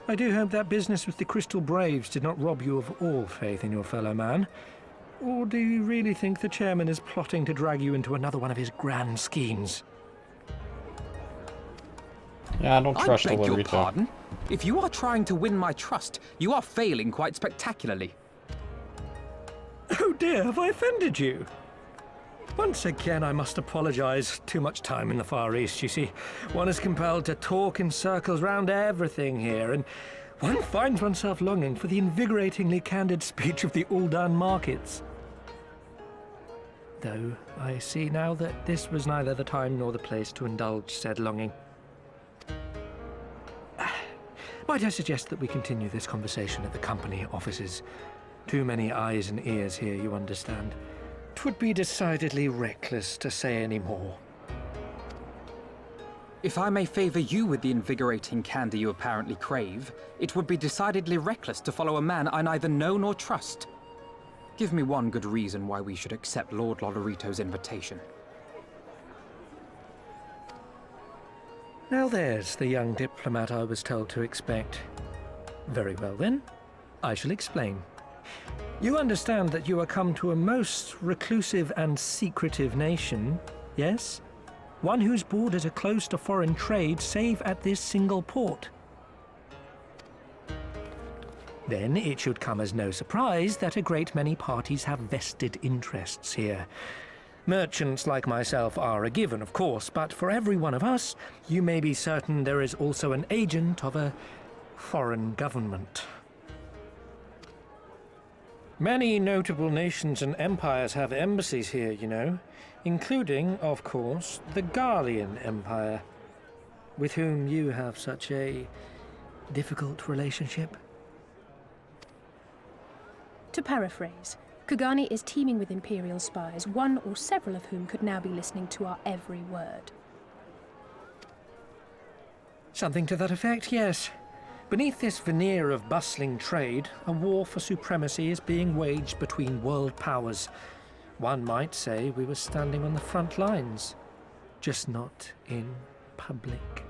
J: I do hope that business with the Crystal Braves did not rob you of all faith in your fellow man. Or do you really think the chairman is plotting to drag you into another one of his grand schemes?
A: Yeah, I don't trust
C: I beg your
A: Lolorito.
C: pardon? If you are trying to win my trust, you are failing quite spectacularly.
J: Oh dear, have I offended you? Once again, I must apologize. Too much time in the Far East, you see. One is compelled to talk in circles round everything here, and one finds oneself longing for the invigoratingly candid speech of the Uldan markets. Though I see now that this was neither the time nor the place to indulge said longing. Might I suggest that we continue this conversation at the company offices? Too many eyes and ears here, you understand. 'Twould be decidedly reckless to say any more.
C: If I may favor you with the invigorating candy you apparently crave, it would be decidedly reckless to follow a man I neither know nor trust. Give me one good reason why we should accept Lord Lolorito's invitation.
J: Now there's the young diplomat I was told to expect. Very well then, I shall explain. You understand that you are come to a most reclusive and secretive nation, yes? One whose borders are close to foreign trade save at this single port. Then it should come as no surprise that a great many parties have vested interests here. Merchants like myself are a given, of course, but for every one of us, you may be certain there is also an agent of a foreign government. Many notable nations and empires have embassies here, you know, including, of course, the Garlean Empire, with whom you have such a difficult relationship.
K: To paraphrase, Kugani is teeming with Imperial spies, one or several of whom could now be listening to our every word.
J: Something to that effect, yes. Beneath this veneer of bustling trade, a war for supremacy is being waged between world powers. One might say we were standing on the front lines, just not in public.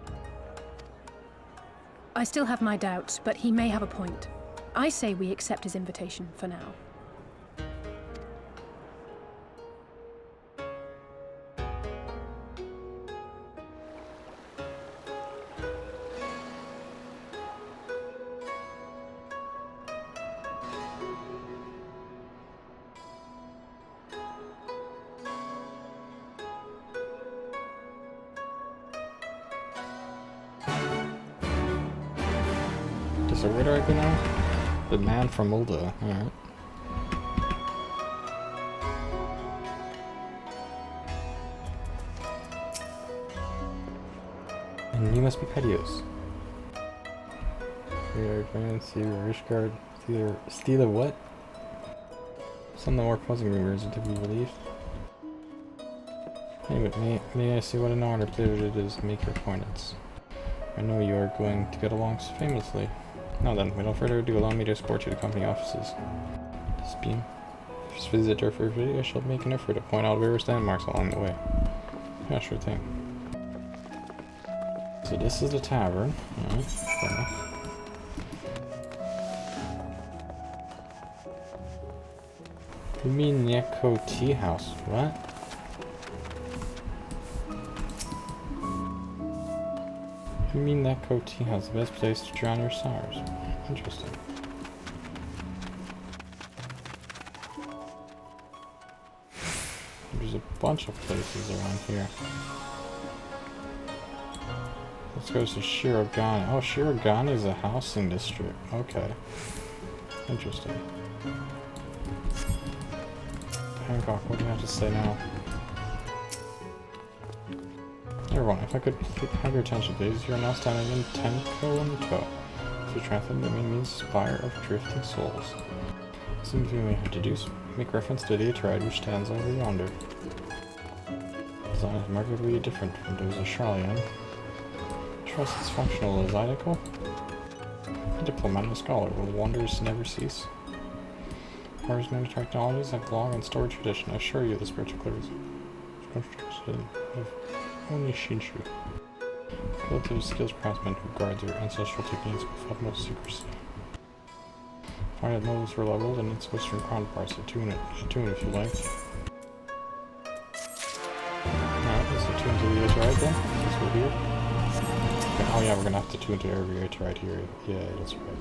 K: I still have my doubts, but he may have a point. I say we accept his invitation for now.
A: So where do I go now? The man from Ulda. Alright. And you must be Pedios. We are going to Rishgard steal a what? Some of the more puzzling rumors are to be believed. Anyway, may I see what an honor pleasure it is to make your acquaintance. I know you are going to get along famously. Now then, without further ado, allow me to escort you to company offices. This beam first visit to Fair City, I shall make an effort to point out various landmarks along the way. Yeah, sure thing. So this is the tavern. Alright, fair enough. You mean Neko Tea House? What? You mean Neko Tea House, the best place to drown your sorrows? Interesting. There's a bunch of places around here. Let's go to Shirogane. Oh, Shirogane is a housing district. Okay. Interesting. Hancock, what do you have to say now? Everyone, if I could have your attention, please. You are now standing in Tenko and To. If you translate, it means Spire of Drifting Souls. Seems we may have deduced. Make reference to the Aether which stands over yonder. Design is markedly different from those of Charlian. Trust its functional is identical. A diplomat and a scholar, will wonders never cease? Wars many technologies have long and storied tradition. I assure you the spiritual clears. Construction of Onishinshu. Relative skills craftsman who guards your ancestral techniques with utmost secrecy. Find it nobles were leveled and its western counterparts. Attune if you like. Alright, let's attune to the Aetherite then, since we're here. Okay, oh yeah, we're gonna have to tune to every Aetherite here. Yeah, that's right.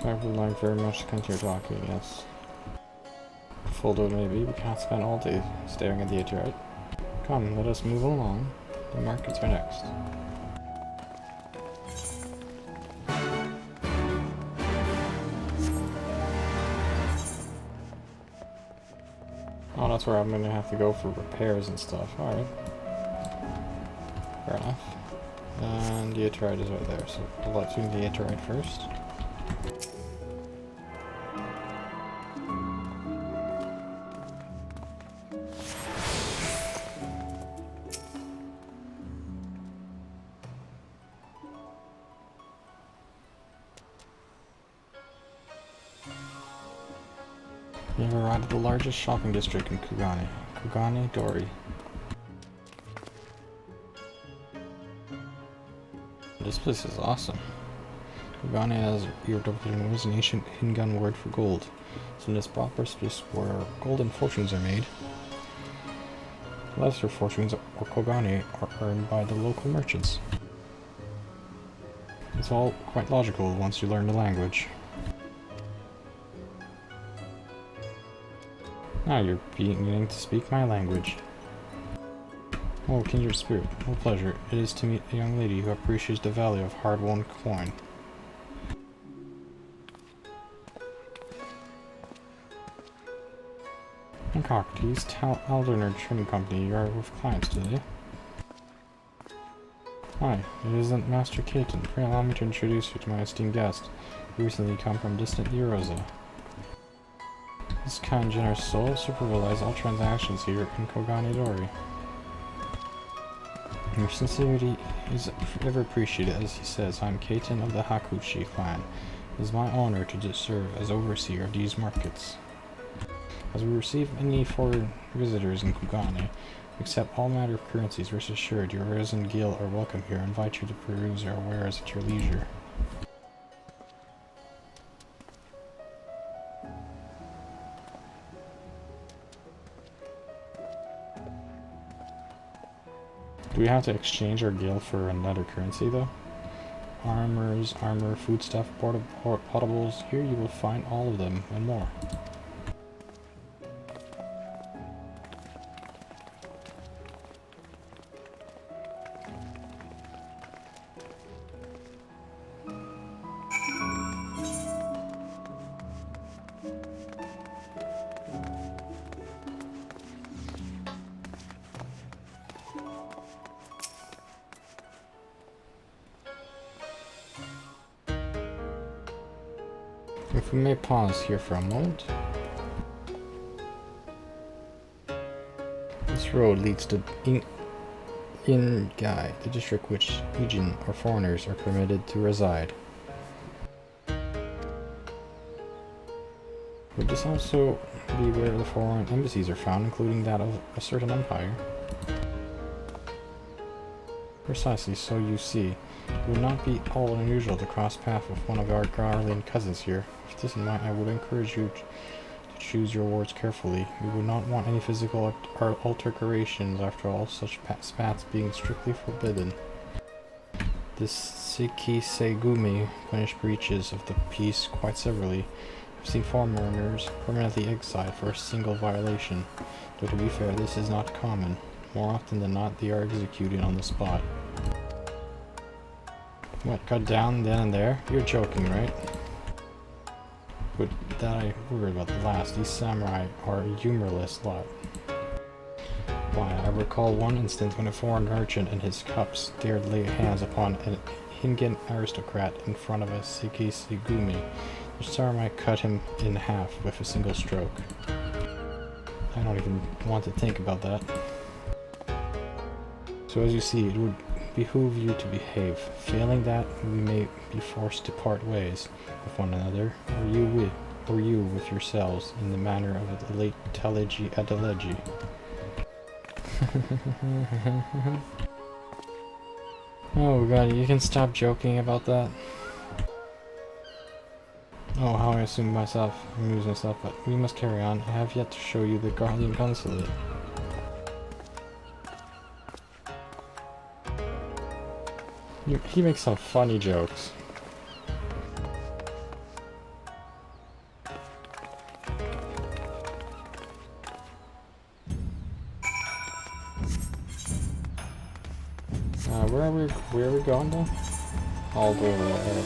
A: I would like very much to continue talking, yes. Full though it may be, we can't spend all day staring at the Aetherite. Come, let us move along. The markets are next. Oh, that's where I'm gonna have to go for repairs and stuff. Alright. Fair enough. And the Aetherite is right there, so let's do the Aetherite first. We have arrived at the largest shopping district in Kugane, Kugane Dori. This place is awesome. Kugane, as your doubling was an ancient Hingan word for gold. So in this prosperous place where golden fortunes are made, lesser fortunes or Kogane are earned by the local merchants. It's all quite logical once you learn the language. Now you're beginning to speak my language. Oh, kindred spirit, what pleasure it is to meet a young lady who appreciates the value of hard-won coin. Hancock, to East Alderner Trading Company, you are with clients today. Hi, it isn't Master Caton. Pray allow me to introduce you to my esteemed guest, who recently come from distant Erosa. This kind, generous soul supervises all transactions here in Kogane Dori. Your sincerity is ever appreciated. As he says, I am Caton of the Hakuchi clan. It is my honor to serve as overseer of these markets. As we receive any foreign visitors in Kugane, accept all matter of currencies. Rest assured, your resident guild are welcome here. I invite you to peruse our wares at your leisure. Do we have to exchange our guild for another currency though? Armor, foodstuff, potables. Here you will find all of them and more. If we may pause here for a moment. This road leads to Ingai, the district which Ijin or foreigners are permitted to reside. Would this also be where the foreign embassies are found, including that of a certain empire? Precisely, so you see, it would not be all unusual to cross paths with one of our Garlean cousins here. With this in mind, I would encourage you to choose your words carefully. We would not want any physical altercations, after all such paths being strictly forbidden. This Sekisegumi punish breaches of the peace quite severely. I've seen foreigners permanently exiled for a single violation, though to be fair, this is not common. More often than not, they are executed on the spot. What, cut down then and there? You're joking, right? But that I worried about the last. These samurai are a humorless lot. Why, I recall one instance when a foreign merchant and his cups dared lay hands upon a Hingan aristocrat in front of a Sekisegumi. The samurai cut him in half with a single stroke. I don't even want to think about that. So as you see, it would behoove you to behave. Failing that, we may be forced to part ways with one another, or you with yourselves, in the manner of the late Telegy Adelegy. Oh god, you can stop joking about that. Oh, how I amuse myself, but we must carry on. I have yet to show you the Garlean consulate. He makes some funny jokes. Where are we going though? All the way over there.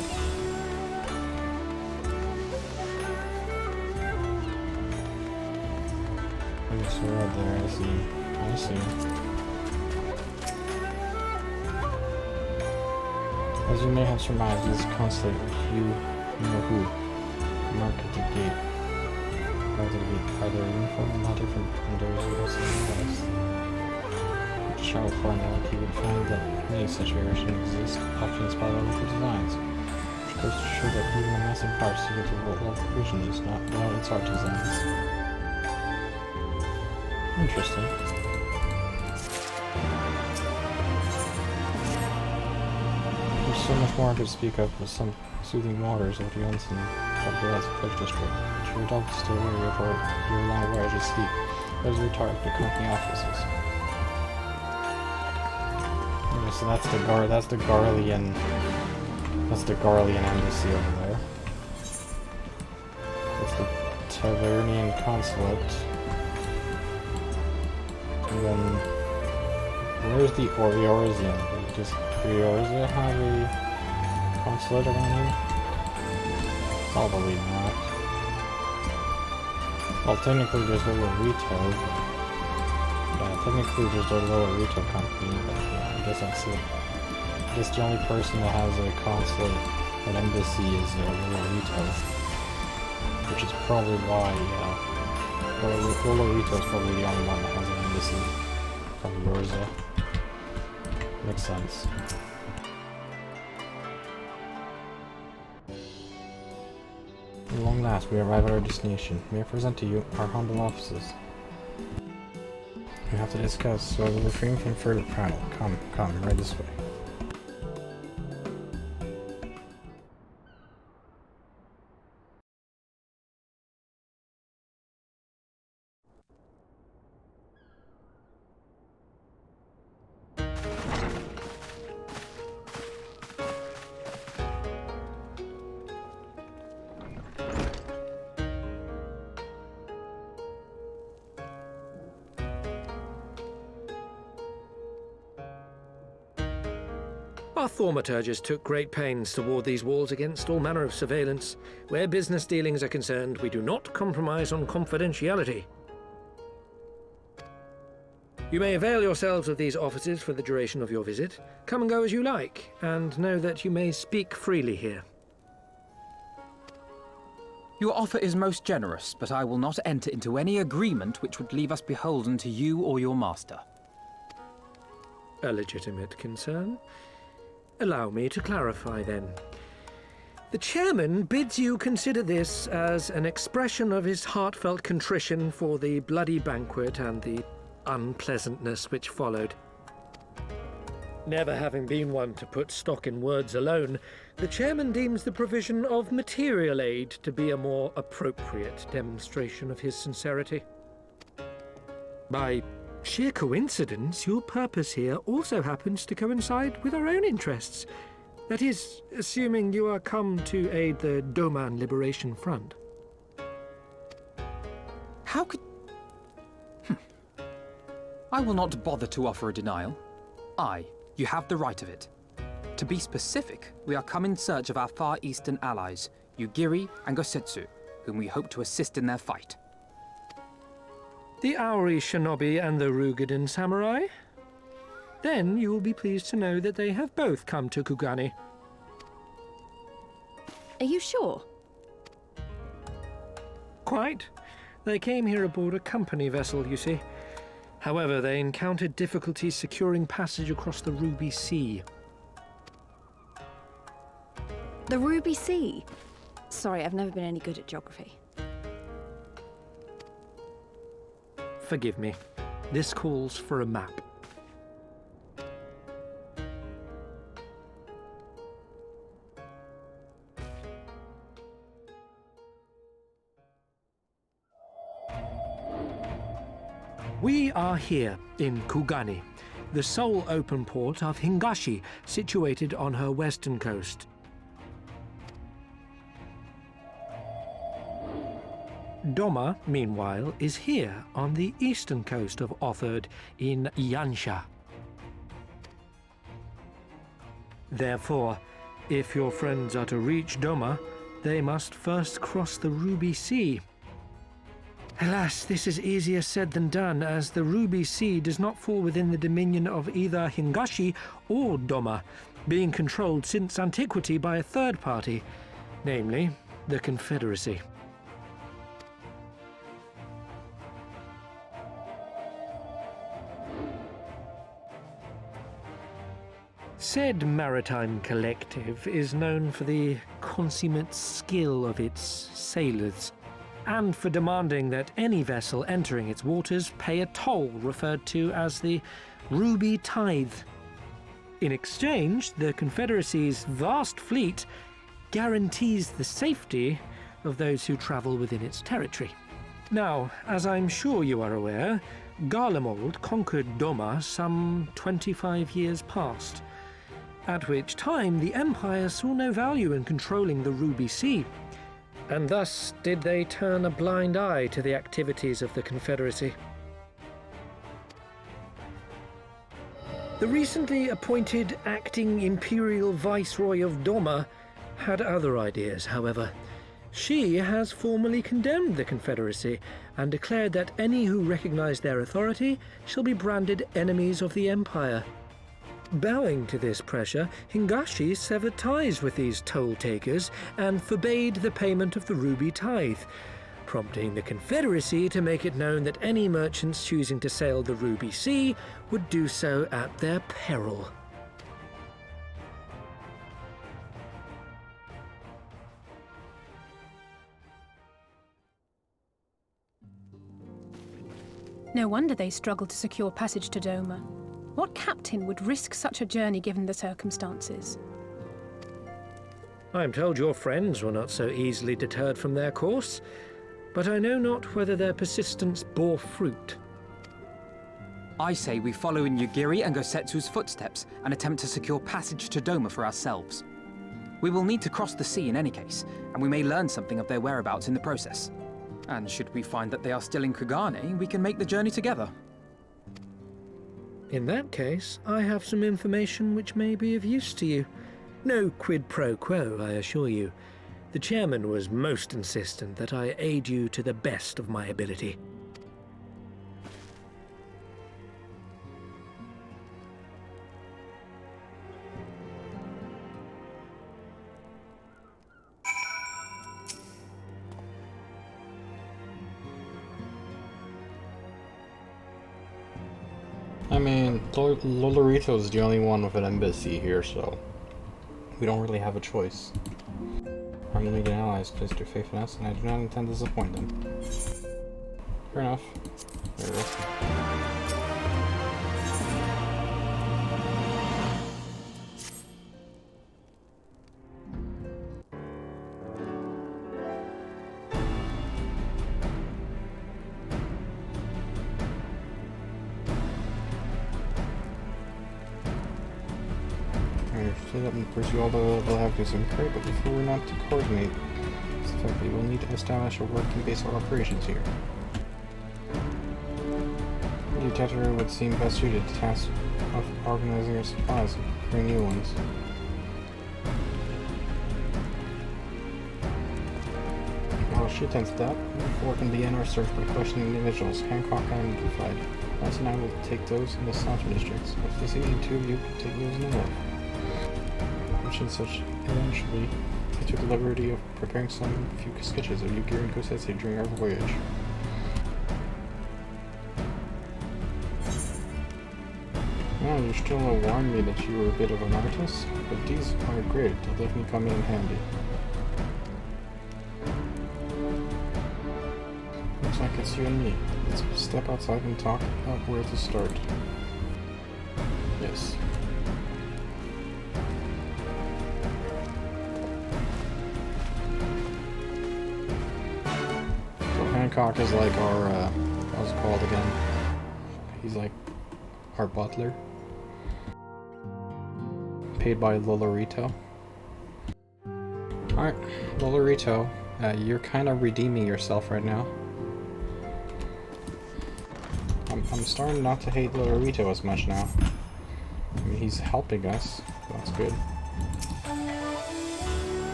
A: So right there, I see. As you may have surmised, this consulate, you know who, mark at the gate. Are there uniform, not different from those you will see in the past? Shall find out, he would find that many such variations exist, often inspired by local designs, which goes to show that even the massive parts of the world of vision is not without its artisans. Interesting. There's so much more I could speak of, with some soothing waters of the Onsen of the Last District, which your dog is still weary of your long voyage at sea, as we retired to company offices. Okay, so that's the Garlean embassy over there. That's the Tavernian consulate. And then, where's the Eorzean? Does Eorzea have a consulate around here? Probably not. Well, technically there's Lolorito. Yeah, technically there's a Lolorito company, but yeah, I guess that's it. I guess the only person that has a consulate, an embassy, is Lolorito. Which is probably why, Lolorito is probably the only one that has an embassy from Eorzea. Makes sense. At long last, we arrive at our destination. May I present to you our humble offices? We have to discuss, so I will refrain from further prattle. Come, right this way.
J: Our thaumaturges took great pains to ward these walls against all manner of surveillance. Where business dealings are concerned, we do not compromise on confidentiality. You may avail yourselves of these offices for the duration of your visit. Come and go as you like, and know that you may speak freely here.
C: Your offer is most generous, but I will not enter into any agreement which would leave us beholden to you or your master.
J: A legitimate concern. Allow me to clarify then. The chairman bids you consider this as an expression of his heartfelt contrition for the bloody banquet and the unpleasantness which followed. Never having been one to put stock in words alone, the chairman deems the provision of material aid to be a more appropriate demonstration of his sincerity. By sheer coincidence, your purpose here also happens to coincide with our own interests. That is, assuming you are come to aid the Doma Liberation Front.
C: How could... I will not bother to offer a denial. You have the right of it. To be specific, we are come in search of our Far Eastern allies, Yugiri and Gosetsu, whom we hope to assist in their fight.
J: The Auri Shinobi and the Rugadan Samurai? Then you will be pleased to know that they have both come to Kugani.
E: Are you sure?
J: Quite. They came here aboard a company vessel, you see. However, they encountered difficulties securing passage across the Ruby Sea.
E: The Ruby Sea? Sorry, I've never been any good at geography.
J: Forgive me. This calls for a map. We are here in Kugani, the sole open port of Hingashi, situated on her western coast. Doma, meanwhile, is here on the eastern coast of Otherd in Yansha. Therefore, if your friends are to reach Doma, they must first cross the Ruby Sea. Alas, this is easier said than done, as the Ruby Sea does not fall within the dominion of either Hingashi or Doma, being controlled since antiquity by a third party, namely the Confederacy. Said maritime collective is known for the consummate skill of its sailors, and for demanding that any vessel entering its waters pay a toll referred to as the Ruby Tithe. In exchange, the Confederacy's vast fleet guarantees the safety of those who travel within its territory. Now, as I'm sure you are aware, Garlemald conquered Doma some 25 years past, at which time the Empire saw no value in controlling the Ruby Sea, and thus did they turn a blind eye to the activities of the Confederacy. The recently appointed acting Imperial Viceroy of Doma had other ideas, however. She has formally condemned the Confederacy and declared that any who recognize their authority shall be branded enemies of the Empire. Bowing to this pressure, Hingashi severed ties with these toll-takers and forbade the payment of the Ruby Tithe, prompting the Confederacy to make it known that any merchants choosing to sail the Ruby Sea would do so at their peril.
K: No wonder they struggled to secure passage to Doma. What captain would risk such a journey given the circumstances?
J: I'm told your friends were not so easily deterred from their course, but I know not whether their persistence bore fruit.
C: I say we follow in Yugiri and Gosetsu's footsteps and attempt to secure passage to Doma for ourselves. We will need to cross the sea in any case, and we may learn something of their whereabouts in the process. And should we find that they are still in Kugane, we can make the journey together.
J: In that case, I have some information which may be of use to you. No quid pro quo, I assure you. The chairman was most insistent that I aid you to the best of my ability.
A: I mean, Lolorito is the only one with an embassy here, so we don't really have a choice. Our Legion allies place their faith in us, and I do not intend to disappoint them. Fair enough. There we go. Set up and pursue all the avenues of inquiry, but if we were not to coordinate, it's the fact that we will need to establish a working base of operations here. The Tetra would seem best suited to the task of organizing our supplies and preparing new ones. While she tends to that, before can begin our search by questioning individuals Hancock identified. Lance and I will take those in the southern districts. If they see any two of you, take those in the north. Such eventually, I took the liberty of preparing some few sketches of Yu-Gi-Oh! And Kosetse during our voyage. Now, you still warned me that you were a bit of an artist, but these are great. They'll definitely come in handy. Looks like it's you and me. Let's step outside and talk about where to start. Yes. Hancock is like our, what's it called again? He's like our butler. Paid by Lolorito. Alright, Lolorito, you're kind of redeeming yourself right now. I'm starting not to hate Lolorito as much now. I mean, he's helping us. That's good.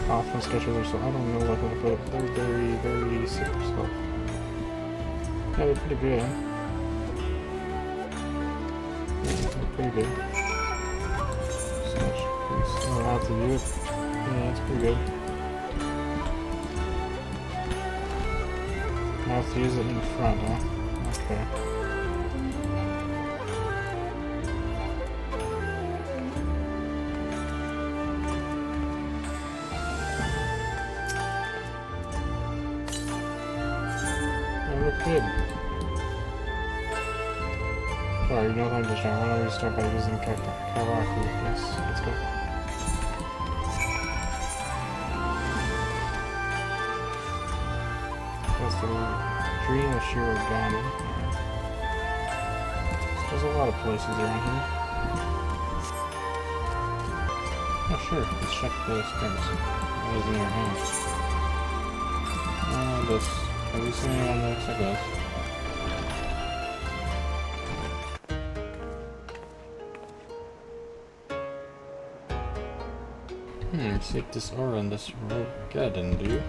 A: Often sketches are so I don't know what, but they're very, very sick stuff. Yeah, they're pretty good. Yeah, they're pretty good. Such pretty slow out to view it. Yeah, that's pretty good. I have to use it in front, huh? Okay. That looks good. Sorry, no time to shine. Why don't we start by using Cactuar? Yes, let's go. That's the Dream of Shirogane. There's a lot of places around here. Oh sure, let's check the strings. What is in your hand? This. Have you seen anyone that looks like this? Seek this aura in this Rogeddon, do you?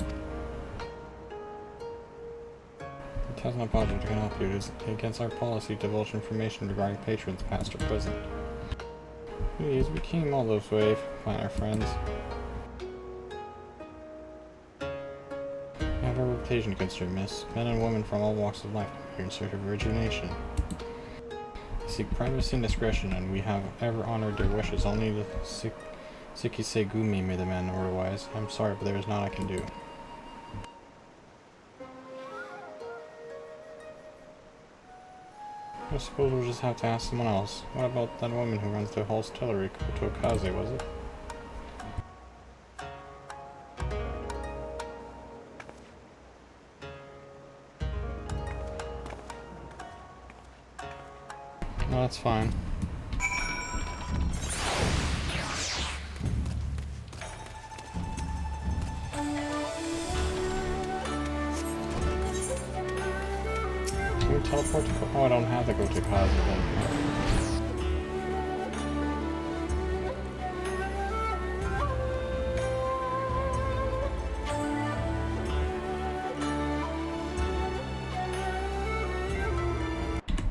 A: It has no project that can help you. It is against our policy to divulge information regarding patrons, past or present. Please, we came all this way to find our friends. We have a reputation to consider, miss. Men and women from all walks of life are here in search of origination. They seek privacy and discretion, and we have ever honored their wishes. Only the Sikisei Gumi may demand otherwise. I'm sorry, but there is naught I can do. I suppose we'll just have to ask someone else. What about that woman who runs the hostelry? Kotokaze, was it? No, that's fine. Teleport to oh, I don't have to go to Kaze then.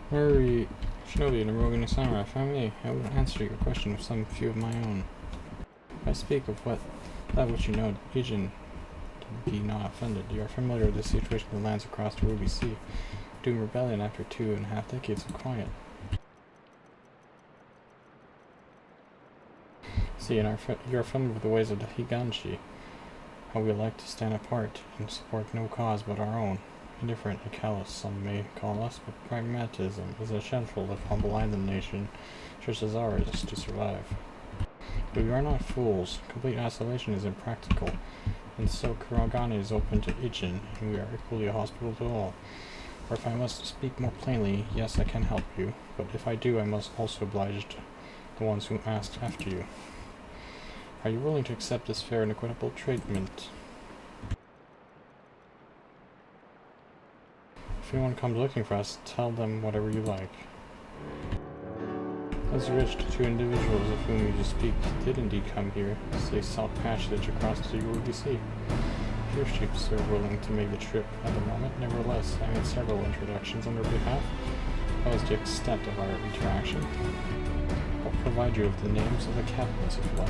A: Very Shinobi and Rogan Samurai, if I may, I will answer your question with some few of my own. If I speak of that which you know, Legion, be not offended. You are familiar with the situation of the lands across the Ruby Sea. Doing rebellion after 2.5 decades of quiet. See, you're familiar with the ways of the Higanshi. How we like to stand apart and support no cause but our own. Indifferent and callous, some may call us, but pragmatism is essential if humble island nation such as ours is to survive. But we are not fools. Complete isolation is impractical, and so Kurogane is open to Ichin, and we are equally hospitable to all. Or if I must speak more plainly, yes, I can help you, but if I do, I must also oblige the ones who ask after you. Are you willing to accept this fair and equitable treatment? If anyone comes looking for us, tell them whatever you like. As you wish, the two individuals of whom you just speak did indeed come here. They sought passage across the Yoruba Sea. Few ships are willing to make the trip at the moment. Nevertheless, I made several introductions on their behalf. That was the extent of our interaction. I'll provide you with the names of the captains if you like.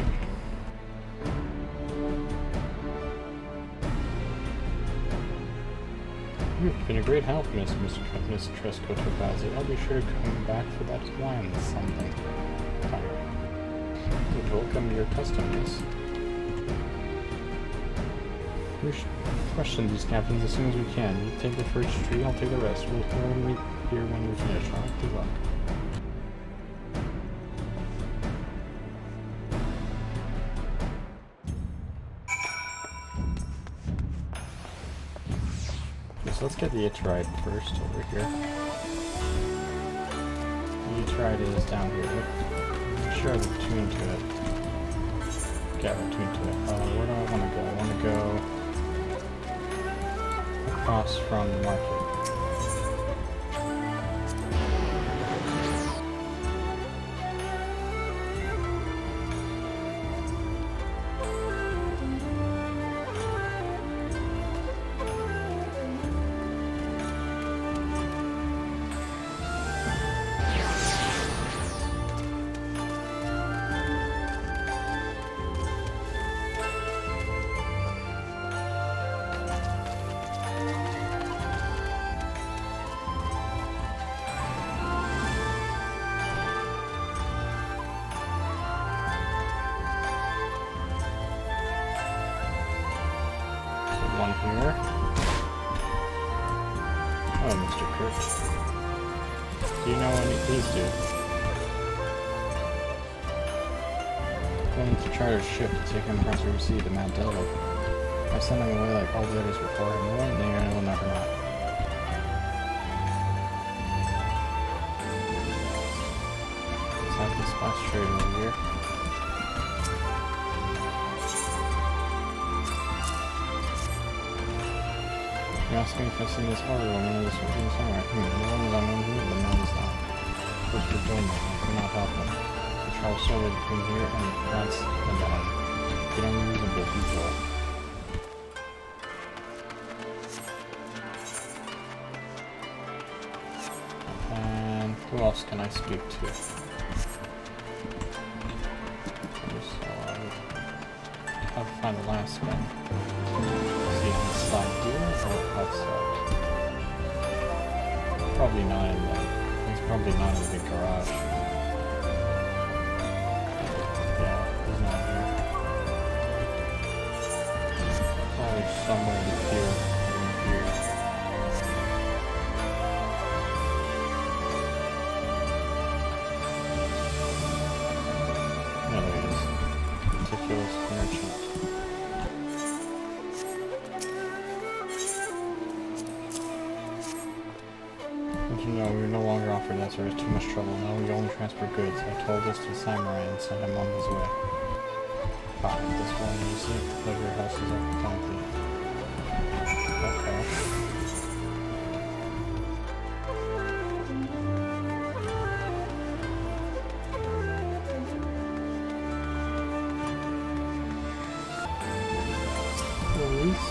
A: You've been a great help, Miss Tresco Tokazi. I'll be sure to come back for that wine something. You're welcome to your customs. We should question these captains as soon as we can. You take the first tree, I'll take the rest. We'll meet here when we finish. Alright, good luck. So let's get the Aetherite first over here. The Aetherite is down here. I'm sure they're tuned to it. Yeah, we're tuned to it. Where do I want to go? I want to go across from the market. One here. Oh, Mr. Kurt. Do you know any of these dudes? Going to charter a ship to take him across the sea to Mount Delaware. I sent him away like all the others before him. They went there and will never know. Southeast Splash Trade over here. You asked me if I've seen this horror woman or this working somewhere. The one is unknown here, the man is not. First to Doma, I cannot help them. We travel slowly between here and France and get unreasonable people. And who else can I speak to? I'll find the last one. Inside here or outside? Probably not in the... He's probably not in the big garage. Yeah, he's not here. Probably somewhere in here. Yeah, there he is. Meticulous merchant. No, we were no longer offered that service. Too much trouble. Now we only transfer goods. I told this to the samurai and sent him on his way. Ah, this one you see, the pleasure house is empty. Okay. Release?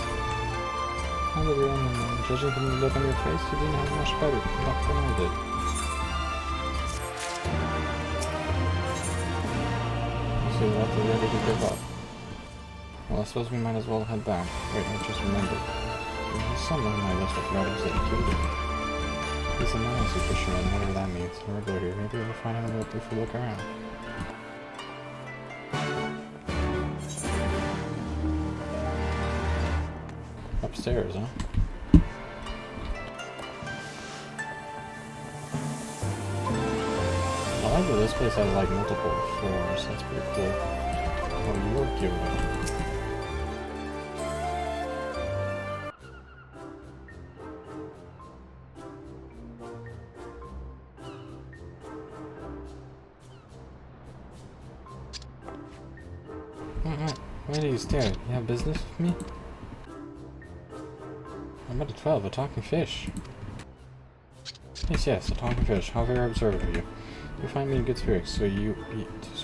A: How did everyone know? Judging from the look on your face, you didn't have much better luck than I did. So you left it ready to give up. Well, I suppose we might as well head back. Wait, I just remembered. There's someone on my list of brothers that included. He's a Nancy fisherman, whatever that means. A regular here. Maybe we'll find him if we look around. Upstairs, huh? I like that this place has like multiple floors. That's pretty cool. Oh, you're cute. Why are you staring? You have business with me? I'm at a 12, a talking fish. Yes, a talking fish. How very observant of you. You find me in good spirits, so your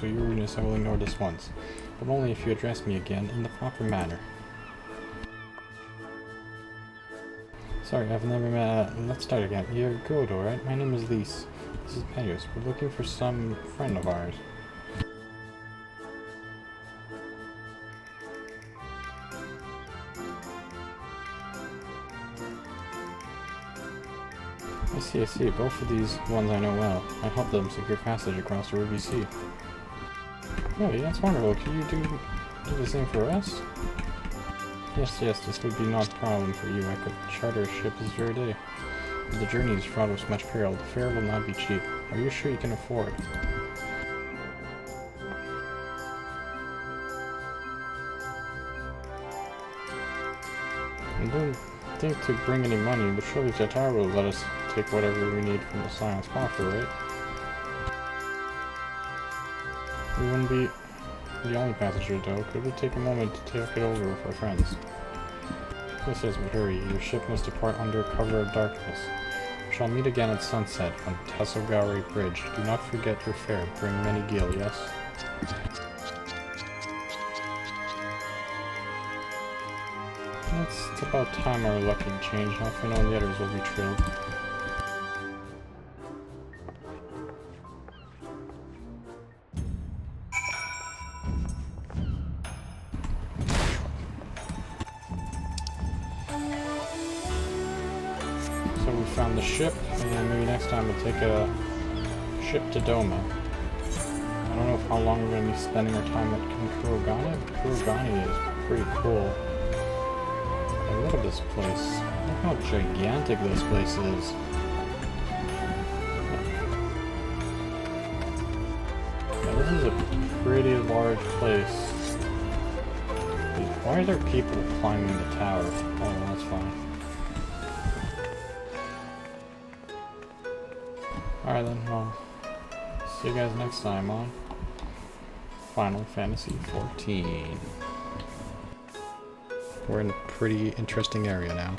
A: rudeness I will ignore this once. But only if you address me again in the proper manner. Sorry, I've never met... let's start again. You're good, alright? My name is Lise. This is Pelios. We're looking for some friend of ours. I see. Both of these ones I know well. I helped them secure passage across the Ruby Sea. Oh, yeah, that's wonderful. Can you do the same for us? Yes, this would be not a problem for you. I could charter a ship this very day. But the journey is fraught with much peril. The fare will not be cheap. Are you sure you can afford it? I don't think to bring any money, but surely Cactuar will let us take whatever we need from the Scion's coffer, right? We wouldn't be the only passengers, though. Could we take a moment to talk it over with our friends? Yes, but hurry. Your ship must depart under cover of darkness. We shall meet again at sunset on Tesselgowrie Bridge. Do not forget your fare. Bring many gil, yes? It's about time our luck had changed. Now Fino and the others will be thrilled. So we found the ship, and maybe next time we'll take a ship to Doma. I don't know how long we're going to be spending our time at Kurogani. Kurogani is pretty cool. And look at this place. Look how gigantic this place is. Yeah, this is a pretty large place. Why are there people climbing the tower? Oh, that's fine. Alright then, well, see you guys next time on Final Fantasy XIV. We're in a pretty interesting area now.